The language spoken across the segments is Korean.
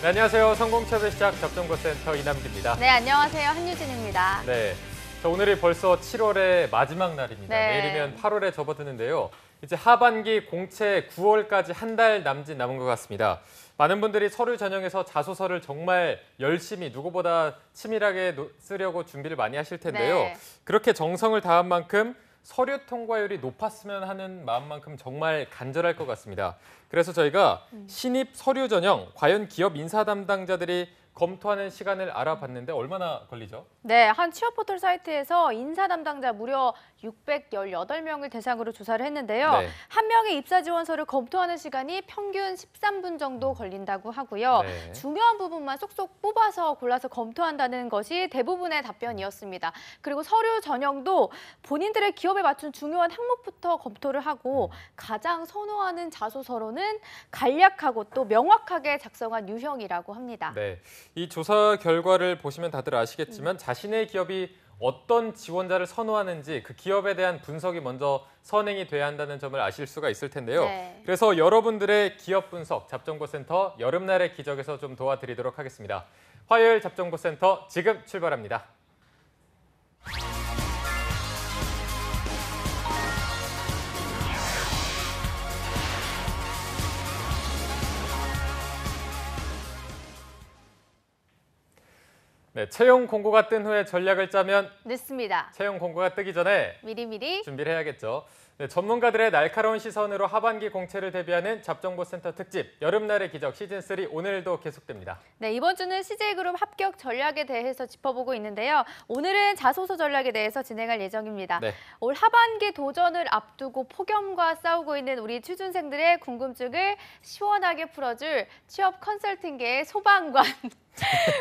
네, 안녕하세요. 성공취업의 시작 접정보센터 이남기입니다. 네, 안녕하세요. 한유진입니다. 네, 오늘이 벌써 7월의 마지막 날입니다. 네. 내일이면 8월에 접어드는데요. 이제 하반기 공채 9월까지 한 달 남은 것 같습니다. 많은 분들이 서류 전형에서 자소서를 정말 열심히 누구보다 치밀하게 쓰려고 준비를 많이 하실 텐데요. 네. 그렇게 정성을 다한 만큼 서류 통과율이 높았으면 하는 마음만큼 정말 간절할 것 같습니다. 그래서 저희가 신입 서류 전형, 과연 기업 인사 담당자들이 검토하는 시간을 알아봤는데 얼마나 걸리죠? 네, 한 취업 포털 사이트에서 인사 담당자 무려 618명을 대상으로 조사를 했는데요. 네. 한 명의 입사 지원서를 검토하는 시간이 평균 13분 정도 걸린다고 하고요. 네. 중요한 부분만 쏙쏙 뽑아서 골라서 검토한다는 것이 대부분의 답변이었습니다. 그리고 서류 전형도 본인들의 기업에 맞춘 중요한 항목부터 검토를 하고 가장 선호하는 자소서로는 간략하고 또 명확하게 작성한 유형이라고 합니다. 네, 이 조사 결과를 보시면 다들 아시겠지만 자신의 기업이 어떤 지원자를 선호하는지 그 기업에 대한 분석이 먼저 선행이 돼야 한다는 점을 아실 수가 있을 텐데요. 네. 그래서 여러분들의 기업 분석 잡정보센터 여름날의 기적에서 좀 도와드리도록 하겠습니다. 화요일 잡정보센터 지금 출발합니다. 네, 채용 공고가 뜬 후에 전략을 짜면 늦습니다. 채용 공고가 뜨기 전에 미리미리 준비를 해야겠죠. 네, 전문가들의 날카로운 시선으로 하반기 공채를 대비하는 잡정보센터 특집 여름날의 기적 시즌3 오늘도 계속됩니다. 네, 이번 주는 CJ그룹 합격 전략에 대해서 짚어보고 있는데요. 오늘은 자소서 전략에 대해서 진행할 예정입니다. 네. 올 하반기 도전을 앞두고 폭염과 싸우고 있는 우리 취준생들의 궁금증을 시원하게 풀어줄 취업 컨설팅계의 소방관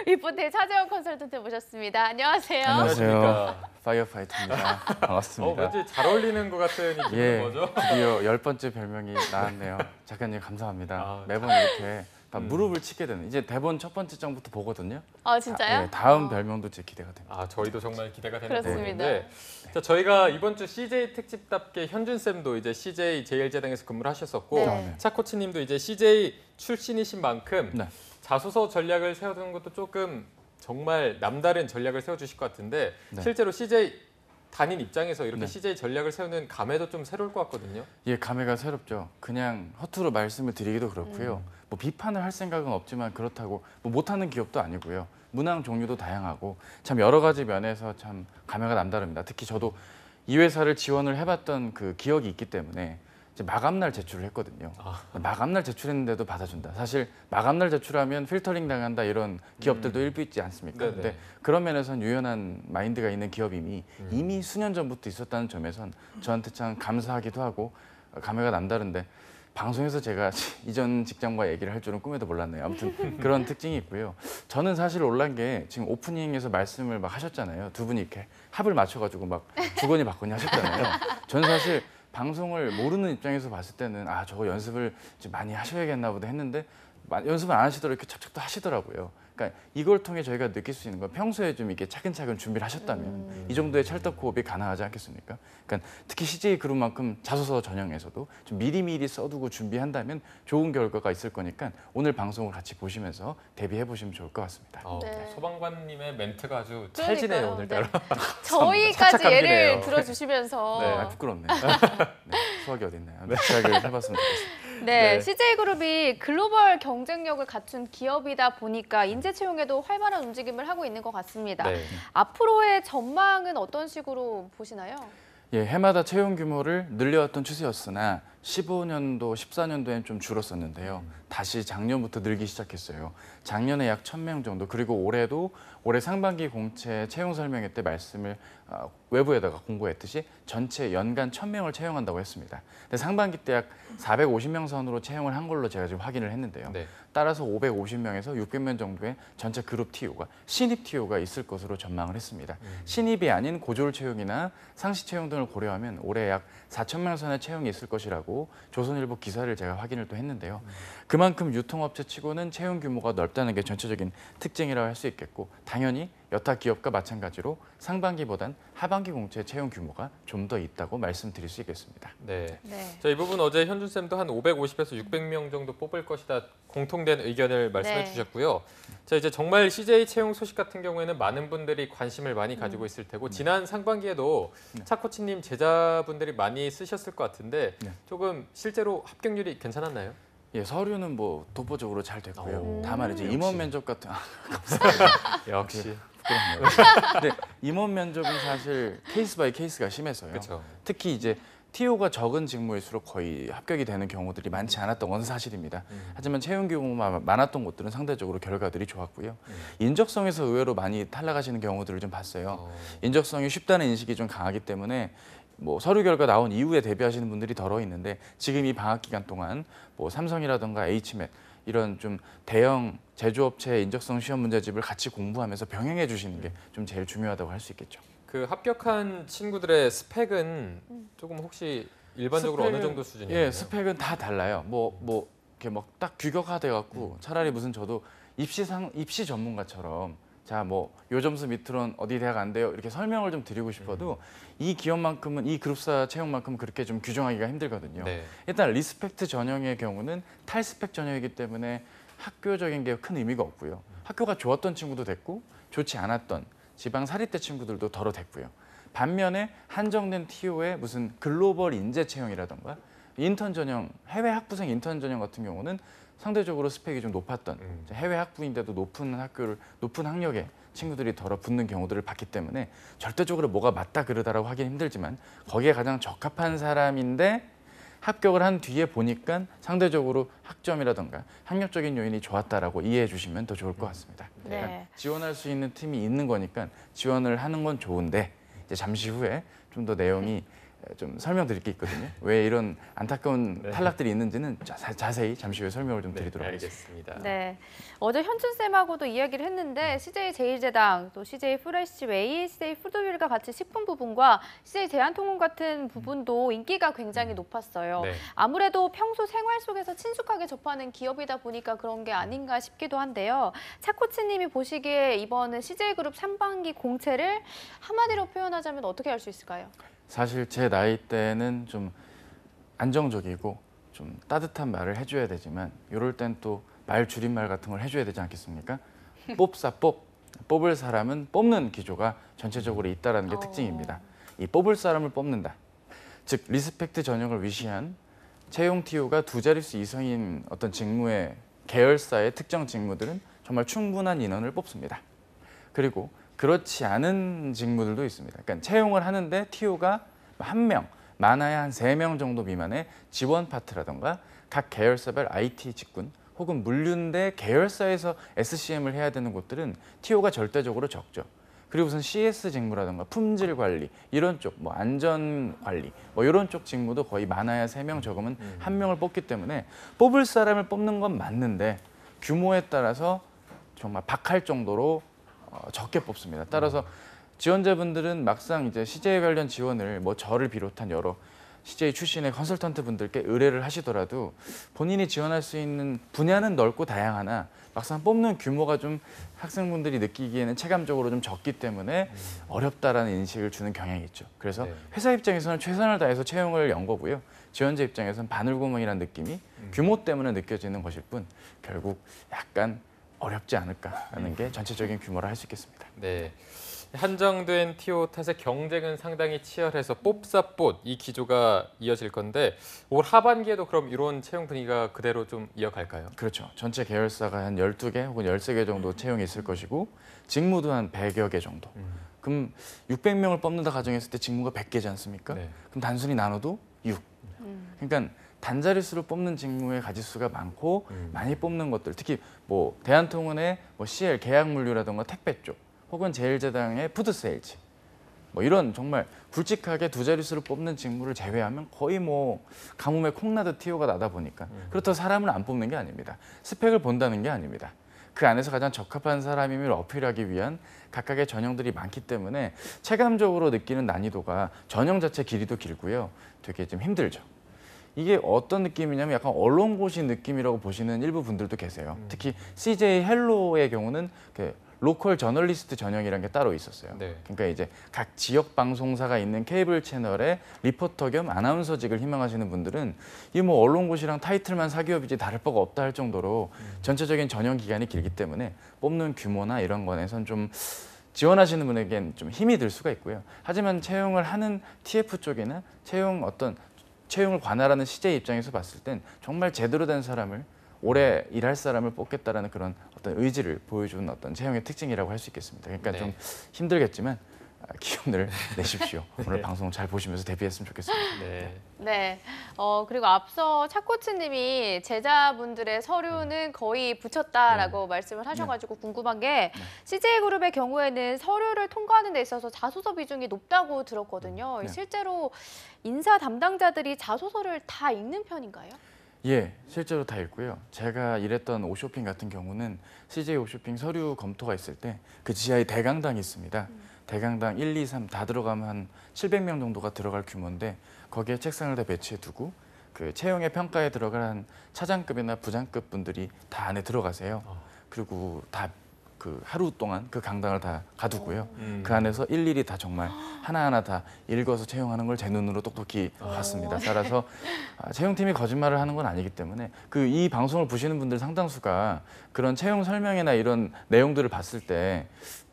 리포트의 차재원 컨설턴트 모셨습니다. 안녕하세요. 안녕하십니까. 파이어파이터입니다. 반갑습니다. 왠지 잘 어울리는 것 같은 이 기분은 예, 뭐죠? 드디어 10번째 별명이 나왔네요. 작가님 감사합니다. 아, 매번 이렇게 무릎을 치게 되는, 이제 대본 첫 번째 장부터 보거든요. 아, 진짜요? 예, 다음 별명도 제 기대가 됩니다. 아, 저희도 정말 기대가 되는 그렇습니다. 부분인데 자, 저희가 이번 주 CJ 특집답게 현준 쌤도 이제 CJ 제일제당에서 근무를 하셨었고 네. 차 코치님도 이제 CJ 출신이신 만큼 네. 자소서 전략을 세워두는 것도 조금 정말 남다른 전략을 세워주실 것 같은데 네. 실제로 CJ 단인 입장에서 이렇게 네. CJ 전략을 세우는 감회도 좀 새로울 것 같거든요. 예, 감회가 새롭죠. 그냥 허투루 말씀을 드리기도 그렇고요. 뭐 비판을 할 생각은 없지만 그렇다고 뭐 못하는 기업도 아니고요. 문항 종류도 다양하고 참 여러 가지 면에서 참 감회가 남다릅니다. 특히 저도 이 회사를 지원을 해봤던 그 기억이 있기 때문에 이제 마감날 제출을 했거든요. 마감날 제출했는데도 받아준다. 사실 마감날 제출하면 필터링 당한다 이런 기업들도 일부 있지 않습니까? 네네. 근데 그런 면에선 유연한 마인드가 있는 기업임이 이미 수년 전부터 있었다는 점에선 저한테 참 감사하기도 하고 감회가 남다른데 방송에서 제가 이전 직장과 얘기를 할 줄은 꿈에도 몰랐네요. 아무튼 그런 특징이 있고요. 저는 사실 놀란 게 지금 오프닝에서 말씀을 막 하셨잖아요. 두 분이 이렇게 합을 맞춰가지고 막 주거니 받거니 하셨잖아요. 저는 사실 방송을 모르는 입장에서 봤을 때는 아 저거 연습을 좀 많이 하셔야겠나 보다 했는데 연습을 안 하시더라도 이렇게 착착 또 하시더라고요. 그러니까 이걸 통해 저희가 느낄 수 있는 건 평소에 좀 이렇게 차근차근 준비를 하셨다면 이 정도의 찰떡호흡이 가능하지 않겠습니까? 그러니까 특히 CJ 그룹만큼 자소서 전형에서도 좀 미리미리 써두고 준비한다면 좋은 결과가 있을 거니까 오늘 방송을 같이 보시면서 대비해 보시면 좋을 것 같습니다. 네. 소방관님의 멘트가 아주 그러니까요. 찰지네요 오늘따라. 저희까지 착착 예를 감기네요. 들어주시면서 네, 아, 부끄럽네요. 네, 수학이 어딨나요? 시작을 해봤으면 좋겠습니다. 네, 네. CJ그룹이 글로벌 경쟁력을 갖춘 기업이다 보니까 인재 채용에도 활발한 움직임을 하고 있는 것 같습니다. 네. 앞으로의 전망은 어떤 식으로 보시나요? 예, 해마다 채용 규모를 늘려왔던 추세였으나 15년도, 14년도엔 좀 줄었었는데요. 다시 작년부터 늘기 시작했어요. 작년에 약 1,000명 정도, 그리고 올해도 올해 상반기 공채 채용 설명회 때 말씀을 외부에다가 공고했듯이 전체 연간 1,000명을 채용한다고 했습니다. 근데 상반기 때 약 450명 선으로 채용을 한 걸로 제가 지금 확인을 했는데요. 네. 따라서 550명에서 600명 정도의 전체 그룹 TO가 신입 TO가 있을 것으로 전망을 했습니다. 신입이 아닌 고졸 채용이나 상시 채용 등을 고려하면 올해 약 4,000명 선의 채용이 있을 것이라고 조선일보 기사를 제가 확인을 또 했는데요. 그만큼 유통업체 치고는 채용 규모가 넓다는 게 전체적인 특징이라고 할 수 있겠고 당연히 여타 기업과 마찬가지로 상반기보단 하반기 공채 채용 규모가 좀 더 있다고 말씀드릴 수 있겠습니다. 네. 네. 자, 이 부분 어제 현준 쌤도 한 550에서 600명 정도 뽑을 것이다 공통된 의견을 말씀해 네. 주셨고요. 자, 이제 정말 CJ 채용 소식 같은 경우에는 많은 분들이 관심을 많이 가지고 있을 테고 지난 상반기에도 차코치님 제자분들이 많이 쓰셨을 것 같은데 네. 조금 실제로 합격률이 괜찮았나요? 예, 서류는 뭐 독보적으로 잘 됐고요. 오, 다만 이제 역시. 임원 면접 같은 역시. 부끄럽네요. 근데 임원 면접은 사실 케이스 바이 케이스가 심해서요. 그렇죠. 특히 이제 TO가 적은 직무일수록 거의 합격이 되는 경우들이 많지 않았던 건 사실입니다. 하지만 채용 규모가 많았던 곳들은 상대적으로 결과들이 좋았고요. 인적성에서 의외로 많이 탈락하시는 경우들을 좀 봤어요. 인적성이 쉽다는 인식이 좀 강하기 때문에 뭐 서류 결과 나온 이후에 대비하시는 분들이 덜어 있는데 지금 이 방학 기간 동안 뭐 삼성이라든가 HMAC 이런 좀 대형 제조업체의 인적성 시험 문제집을 같이 공부하면서 병행해 주시는 게 좀 제일 중요하다고 할 수 있겠죠. 그 합격한 친구들의 스펙은 조금 혹시 일반적으로 어느 정도 수준이에요? 예, 스펙은 다 달라요. 뭐 이렇게 막 딱 규격화돼 갖고 차라리 무슨 저도 입시 전문가처럼 자 뭐 요 점수 밑으로는 어디 대학 안 돼요 이렇게 설명을 좀 드리고 싶어도 이 기업만큼은 이 그룹사 채용만큼 그렇게 좀 규정하기가 힘들거든요. 네. 일단 리스펙트 전형의 경우는 탈스펙 전형이기 때문에 학교적인 게 큰 의미가 없고요. 학교가 좋았던 친구도 됐고 좋지 않았던 지방 사립대 친구들도 덜어 됐고요. 반면에 한정된 TO의 무슨 글로벌 인재 채용이라던가 인턴 전형, 해외 학부생 인턴 전형 같은 경우는 상대적으로 스펙이 좀 높았던 해외 학부인데도 높은 학력의 친구들이 덜어 붙는 경우들을 봤기 때문에 절대적으로 뭐가 맞다 그러다라고 하긴 힘들지만 거기에 가장 적합한 사람인데 합격을 한 뒤에 보니까 상대적으로 학점이라던가 학력적인 요인이 좋았다라고 이해해 주시면 더 좋을 것 같습니다. 네. 그러니까 지원할 수 있는 팀이 있는 거니까 지원을 하는 건 좋은데 이제 잠시 후에 좀 더 내용이 좀 설명드릴 게 있거든요. 왜 이런 안타까운 탈락들이 있는지는 자세히 잠시 후에 설명을 좀 드리도록 하겠습니다. 알겠습니다. 네. 어제 현준 쌤하고도 이야기를 했는데 CJ 제일제당, 또 CJ 프레시웨이, CJ 푸드윌과 같이 식품 부분과 CJ 대한통운 같은 부분도 인기가 굉장히 높았어요. 네. 아무래도 평소 생활 속에서 친숙하게 접하는 기업이다 보니까 그런 게 아닌가 싶기도 한데요. 차코치님이 보시기에 이번 CJ그룹 상반기 공채를 한마디로 표현하자면 어떻게 할 수 있을까요? 사실 제 나이 때는 좀 안정적이고 좀 따뜻한 말을 해줘야 되지만 이럴 땐 또 말 줄임말 같은 걸 해줘야 되지 않겠습니까? 뽑을 사람은 뽑는 기조가 전체적으로 있다는 게 특징입니다. 이 뽑을 사람을 뽑는다. 즉 리스펙트 전형을 위시한 채용 TO가 두 자릿수 이상인 어떤 직무의 계열사의 특정 직무들은 정말 충분한 인원을 뽑습니다. 그리고 그렇지 않은 직무들도 있습니다. 그러니까 채용을 하는데 TO가 한 명, 많아야 한 3명 정도 미만의 지원 파트라던가 각 계열사별 IT 직군 혹은 물륜대 계열사에서 SCM을 해야 되는 곳들은 TO가 절대적으로 적죠. 그리고 무슨 CS 직무라던가 품질 관리 이런 쪽, 뭐 안전 관리 뭐 이런 쪽 직무도 거의 많아야 3명 적으면 1명을 뽑기 때문에 뽑을 사람을 뽑는 건 맞는데 규모에 따라서 정말 박할 정도로 적게 뽑습니다. 따라서 지원자분들은 막상 이제 CJ 관련 지원을 뭐 저를 비롯한 여러 CJ 출신의 컨설턴트 분들께 의뢰를 하시더라도 본인이 지원할 수 있는 분야는 넓고 다양하나 막상 뽑는 규모가 좀 학생분들이 느끼기에는 체감적으로 좀 적기 때문에 어렵다라는 인식을 주는 경향이 있죠. 그래서 회사 입장에서는 최선을 다해서 채용을 연 거고요. 지원자 입장에서는 바늘구멍이라는 느낌이 규모 때문에 느껴지는 것일 뿐 결국 약간 어렵지 않을까라는 게 전체적인 규모라 할 수 있겠습니다. 네. 한정된 TO 탓에 경쟁은 상당히 치열해서 뽑사봇 이 기조가 이어질 건데 올 하반기에도 그럼 이런 채용 분위기가 그대로 좀 이어갈까요? 그렇죠. 전체 계열사가 한 12개 혹은 13개 정도 채용이 있을 것이고 직무도 한 100여 개 정도. 그럼 600명을 뽑는다 가정했을 때 직무가 100개지 않습니까? 네. 그럼 단순히 나눠도 6. 그러니까 단자릿수로 뽑는 직무의 가지수가 많고 많이 뽑는 것들 특히 뭐 대한통운의 뭐 CL 계약물류라든가 택배 쪽 혹은 제일제당의 푸드세일즈 뭐 이런 정말 굵직하게 두 자릿수를 뽑는 직무를 제외하면 거의 뭐 가뭄에 콩나듯 TO가 나다 보니까 그렇다고 사람을 안 뽑는 게 아닙니다. 스펙을 본다는 게 아닙니다. 그 안에서 가장 적합한 사람임을 어필하기 위한 각각의 전형들이 많기 때문에 체감적으로 느끼는 난이도가 전형 자체 길이도 길고요. 되게 좀 힘들죠. 이게 어떤 느낌이냐면 약간 언론고시 느낌이라고 보시는 일부 분들도 계세요. 특히 CJ 헬로의 경우는 그 로컬 저널리스트 전형이라는 게 따로 있었어요. 네. 그러니까 이제 각 지역 방송사가 있는 케이블 채널의 리포터 겸 아나운서직을 희망하시는 분들은 이 뭐 언론고시랑 타이틀만 사기업이지 다를 바가 없다 할 정도로 전체적인 전형 기간이 길기 때문에 뽑는 규모나 이런 거에선 좀 지원하시는 분에겐 좀 힘이 들 수가 있고요. 하지만 채용을 하는 TF 쪽이나 채용을 관할하는 CJ 입장에서 봤을 땐 정말 제대로 된 사람을 오래 일할 사람을 뽑겠다라는 그런 어떤 의지를 보여주는 어떤 채용의 특징이라고 할 수 있겠습니다. 그러니까 네. 좀 힘들겠지만 기운을 내십시오. 오늘 방송 잘 보시면서 데뷔했으면 좋겠습니다. 네. 네. 그리고 앞서 차코치님이 제자분들의 서류는 거의 붙였다라고 말씀을 하셔가지고 궁금한 게 CJ그룹의 경우에는 서류를 통과하는 데 있어서 자소서 비중이 높다고 들었거든요. 네. 실제로 인사 담당자들이 자소서를 다 읽는 편인가요? 예, 실제로 다 읽고요. 제가 일했던 오쇼핑 같은 경우는 CJ 오쇼핑 서류 검토가 있을 때 그 지하에 대강당이 있습니다. 대강당 1, 2, 3 다 들어가면 한 700명 정도가 들어갈 규모인데 거기에 책상을 다 배치해 두고 그 채용의 평가에 들어갈 한 차장급이나 부장급 분들이 다 안에 들어가세요. 그리고 다 그 하루 동안 그 강당을 다 가두고요. 그 안에서 일일이 다 정말 하나하나 다 읽어서 채용하는 걸 제 눈으로 똑똑히 봤습니다. 따라서 채용팀이 거짓말을 하는 건 아니기 때문에 그 이 방송을 보시는 분들 상당수가 그런 채용 설명이나 이런 내용들을 봤을 때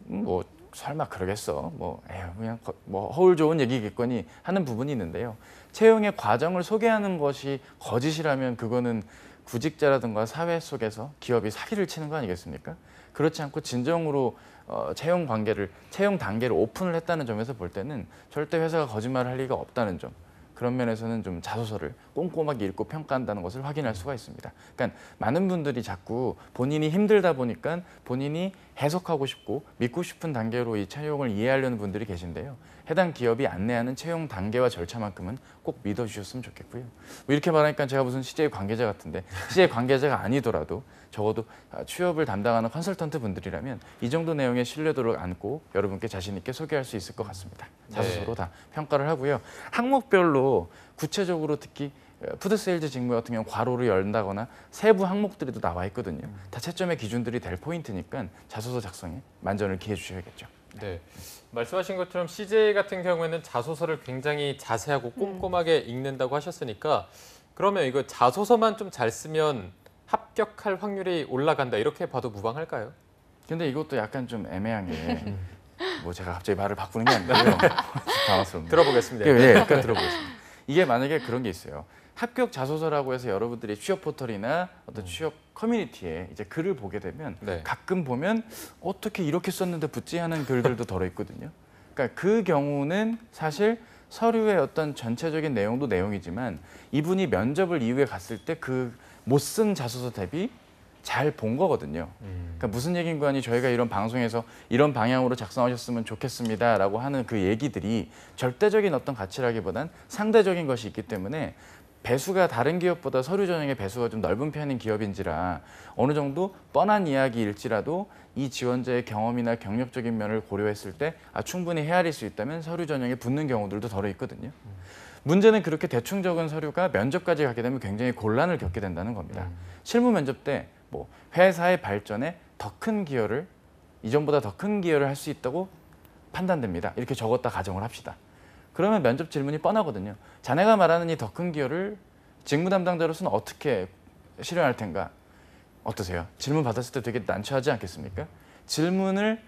뭐 설마 그러겠어. 뭐 에휴 그냥 뭐 허울 좋은 얘기겠거니 하는 부분이 있는데요. 채용의 과정을 소개하는 것이 거짓이라면 그거는 구직자라든가 사회 속에서 기업이 사기를 치는 거 아니겠습니까? 그렇지 않고 진정으로 채용 단계를 오픈을 했다는 점에서 볼 때는 절대 회사가 거짓말을 할 리가 없다는 점. 그런 면에서는 좀 자소서를 꼼꼼하게 읽고 평가한다는 것을 확인할 수가 있습니다. 그러니까 많은 분들이 자꾸 본인이 힘들다 보니까 본인이 해석하고 싶고 믿고 싶은 단계로 이 채용을 이해하려는 분들이 계신데요. 해당 기업이 안내하는 채용 단계와 절차만큼은 꼭 믿어주셨으면 좋겠고요. 뭐 이렇게 말하니까 제가 무슨 CJ 관계자 같은데 CJ 관계자가 아니더라도 적어도 취업을 담당하는 컨설턴트 분들이라면 이 정도 내용의 신뢰도를 안고 여러분께 자신 있게 소개할 수 있을 것 같습니다. 자소서로 다 평가를 하고요. 항목별로 구체적으로 특히 푸드세일즈 직무 같은 경우 괄호를 열다거나 세부 항목들이 또 나와 있거든요. 다 채점의 기준들이 될 포인트니까 자소서 작성에 만전을 기해 주셔야겠죠. 네. 말씀하신 것처럼 CJ 같은 경우에는 자소서를 굉장히 자세하고 꼼꼼하게 읽는다고 하셨으니까 그러면 이거 자소서만 좀 잘 쓰면 합격할 확률이 올라간다 이렇게 봐도 무방할까요? 근데 이것도 약간 좀 애매한 게 뭐 제가 갑자기 말을 바꾸는 게 아니고요. 당황스럽네요. 들어보겠습니다. 예, 약간 들어보겠습니다. 이게 만약에 그런 게 있어요. 합격 자소서라고 해서 여러분들이 취업 포털이나 어떤 취업 커뮤니티에 이제 글을 보게 되면 네. 가끔 보면 어떻게 이렇게 썼는데 붙지 하는 글들도 덜어 있거든요. 그러니까 그 경우는 사실 서류의 어떤 전체적인 내용도 내용이지만 이분이 면접을 이후에 갔을 때 그 못 쓴 자소서 대비 잘 본 거거든요. 그러니까 무슨 얘기인 거니 저희가 이런 방송에서 이런 방향으로 작성하셨으면 좋겠습니다라고 하는 그 얘기들이 절대적인 어떤 가치라기보단 상대적인 것이 있기 때문에 배수가 다른 기업보다 서류 전형의 배수가 좀 넓은 편인 기업인지라 어느 정도 뻔한 이야기일지라도 이 지원자의 경험이나 경력적인 면을 고려했을 때 충분히 헤아릴 수 있다면 서류 전형에 붙는 경우들도 덜어 있거든요. 문제는 그렇게 대충 적은 서류가 면접까지 가게 되면 굉장히 곤란을 겪게 된다는 겁니다. 실무 면접 때 뭐 회사의 발전에 더 큰 기여를 이전보다 더 큰 기여를 할 수 있다고 판단됩니다. 이렇게 적었다 가정을 합시다. 그러면 면접 질문이 뻔하거든요. 자네가 말하는 이 더 큰 기여를 직무 담당자로서는 어떻게 실현할 텐가? 어떠세요? 질문 받았을 때 되게 난처하지 않겠습니까? 질문을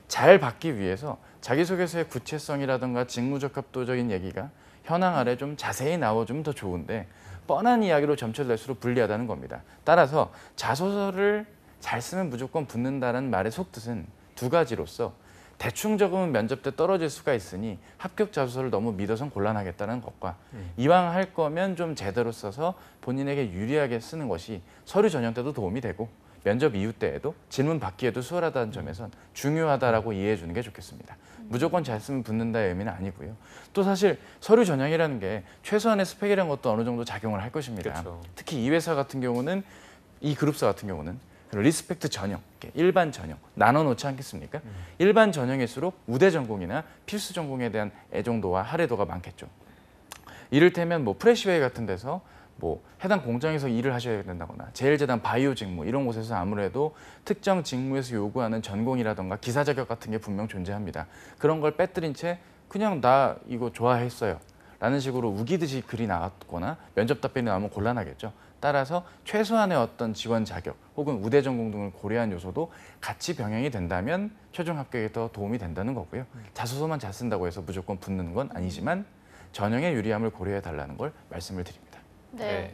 잘 받기 위해서 자기소개서의 구체성이라든가 직무적 합도적인 얘기가 현황 아래 좀 자세히 나와주면 더 좋은데 뻔한 이야기로 점철 낼수록 불리하다는 겁니다. 따라서 자소서를 잘 쓰면 무조건 붙는다는 말의 속뜻은 두 가지로서 대충 적으면 면접 때 떨어질 수가 있으니 합격 자소서를 너무 믿어선 곤란하겠다는 것과 이왕 할 거면 좀 제대로 써서 본인에게 유리하게 쓰는 것이 서류 전형 때도 도움이 되고 면접 이후 때에도 질문 받기에도 수월하다는 점에선 중요하다라고 이해해 주는 게 좋겠습니다. 무조건 잘 쓰면 붙는다의 의미는 아니고요. 또 사실 서류 전형이라는 게 최소한의 스펙이라는 것도 어느 정도 작용을 할 것입니다. 그렇죠. 특히 이 회사 같은 경우는 이 그룹사 같은 경우는 리스펙트 전형, 일반 전형 나눠놓지 않겠습니까? 일반 전형일수록 우대 전공이나 필수 전공에 대한 애정도와 할애도가 많겠죠. 이를테면 뭐 프레시웨이 같은 데서 뭐 해당 공장에서 일을 하셔야 된다거나 제일재단 바이오 직무 이런 곳에서 아무래도 특정 직무에서 요구하는 전공이라던가 기사 자격 같은 게 분명 존재합니다. 그런 걸 빼뜨린 채 그냥 나 이거 좋아했어요 라는 식으로 우기듯이 글이 나왔거나 면접 답변이 나오면 곤란하겠죠. 따라서 최소한의 어떤 지원 자격 혹은 우대 전공 등을 고려한 요소도 같이 병행이 된다면 최종 합격에 더 도움이 된다는 거고요. 자소서만 잘 쓴다고 해서 무조건 붙는 건 아니지만 전형의 유리함을 고려해 달라는 걸 말씀을 드립니다. 네.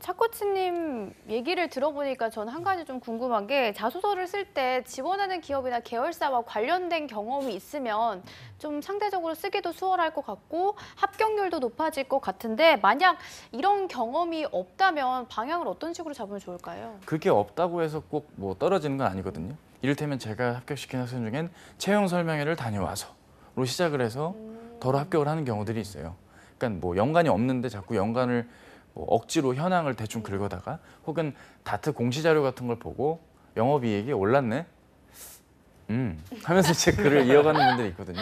차코치님 얘기를 들어보니까 저는 한 가지 좀 궁금한 게 자소서를 쓸 때 지원하는 기업이나 계열사와 관련된 경험이 있으면 좀 상대적으로 쓰기도 수월할 것 같고 합격률도 높아질 것 같은데 만약 이런 경험이 없다면 방향을 어떤 식으로 잡으면 좋을까요? 그게 없다고 해서 꼭 뭐 떨어지는 건 아니거든요. 이를테면 제가 합격시킨 학생 중엔 채용 설명회를 다녀와서로 시작을 해서 더러 합격을 하는 경우들이 있어요. 그러니까 뭐 연관이 없는데 자꾸 연관을 뭐 억지로 현황을 대충 긁어다가 혹은 다트 공시자료 같은 걸 보고 영업이익이 올랐네? 하면서 제 글을 이어가는 분들이 있거든요.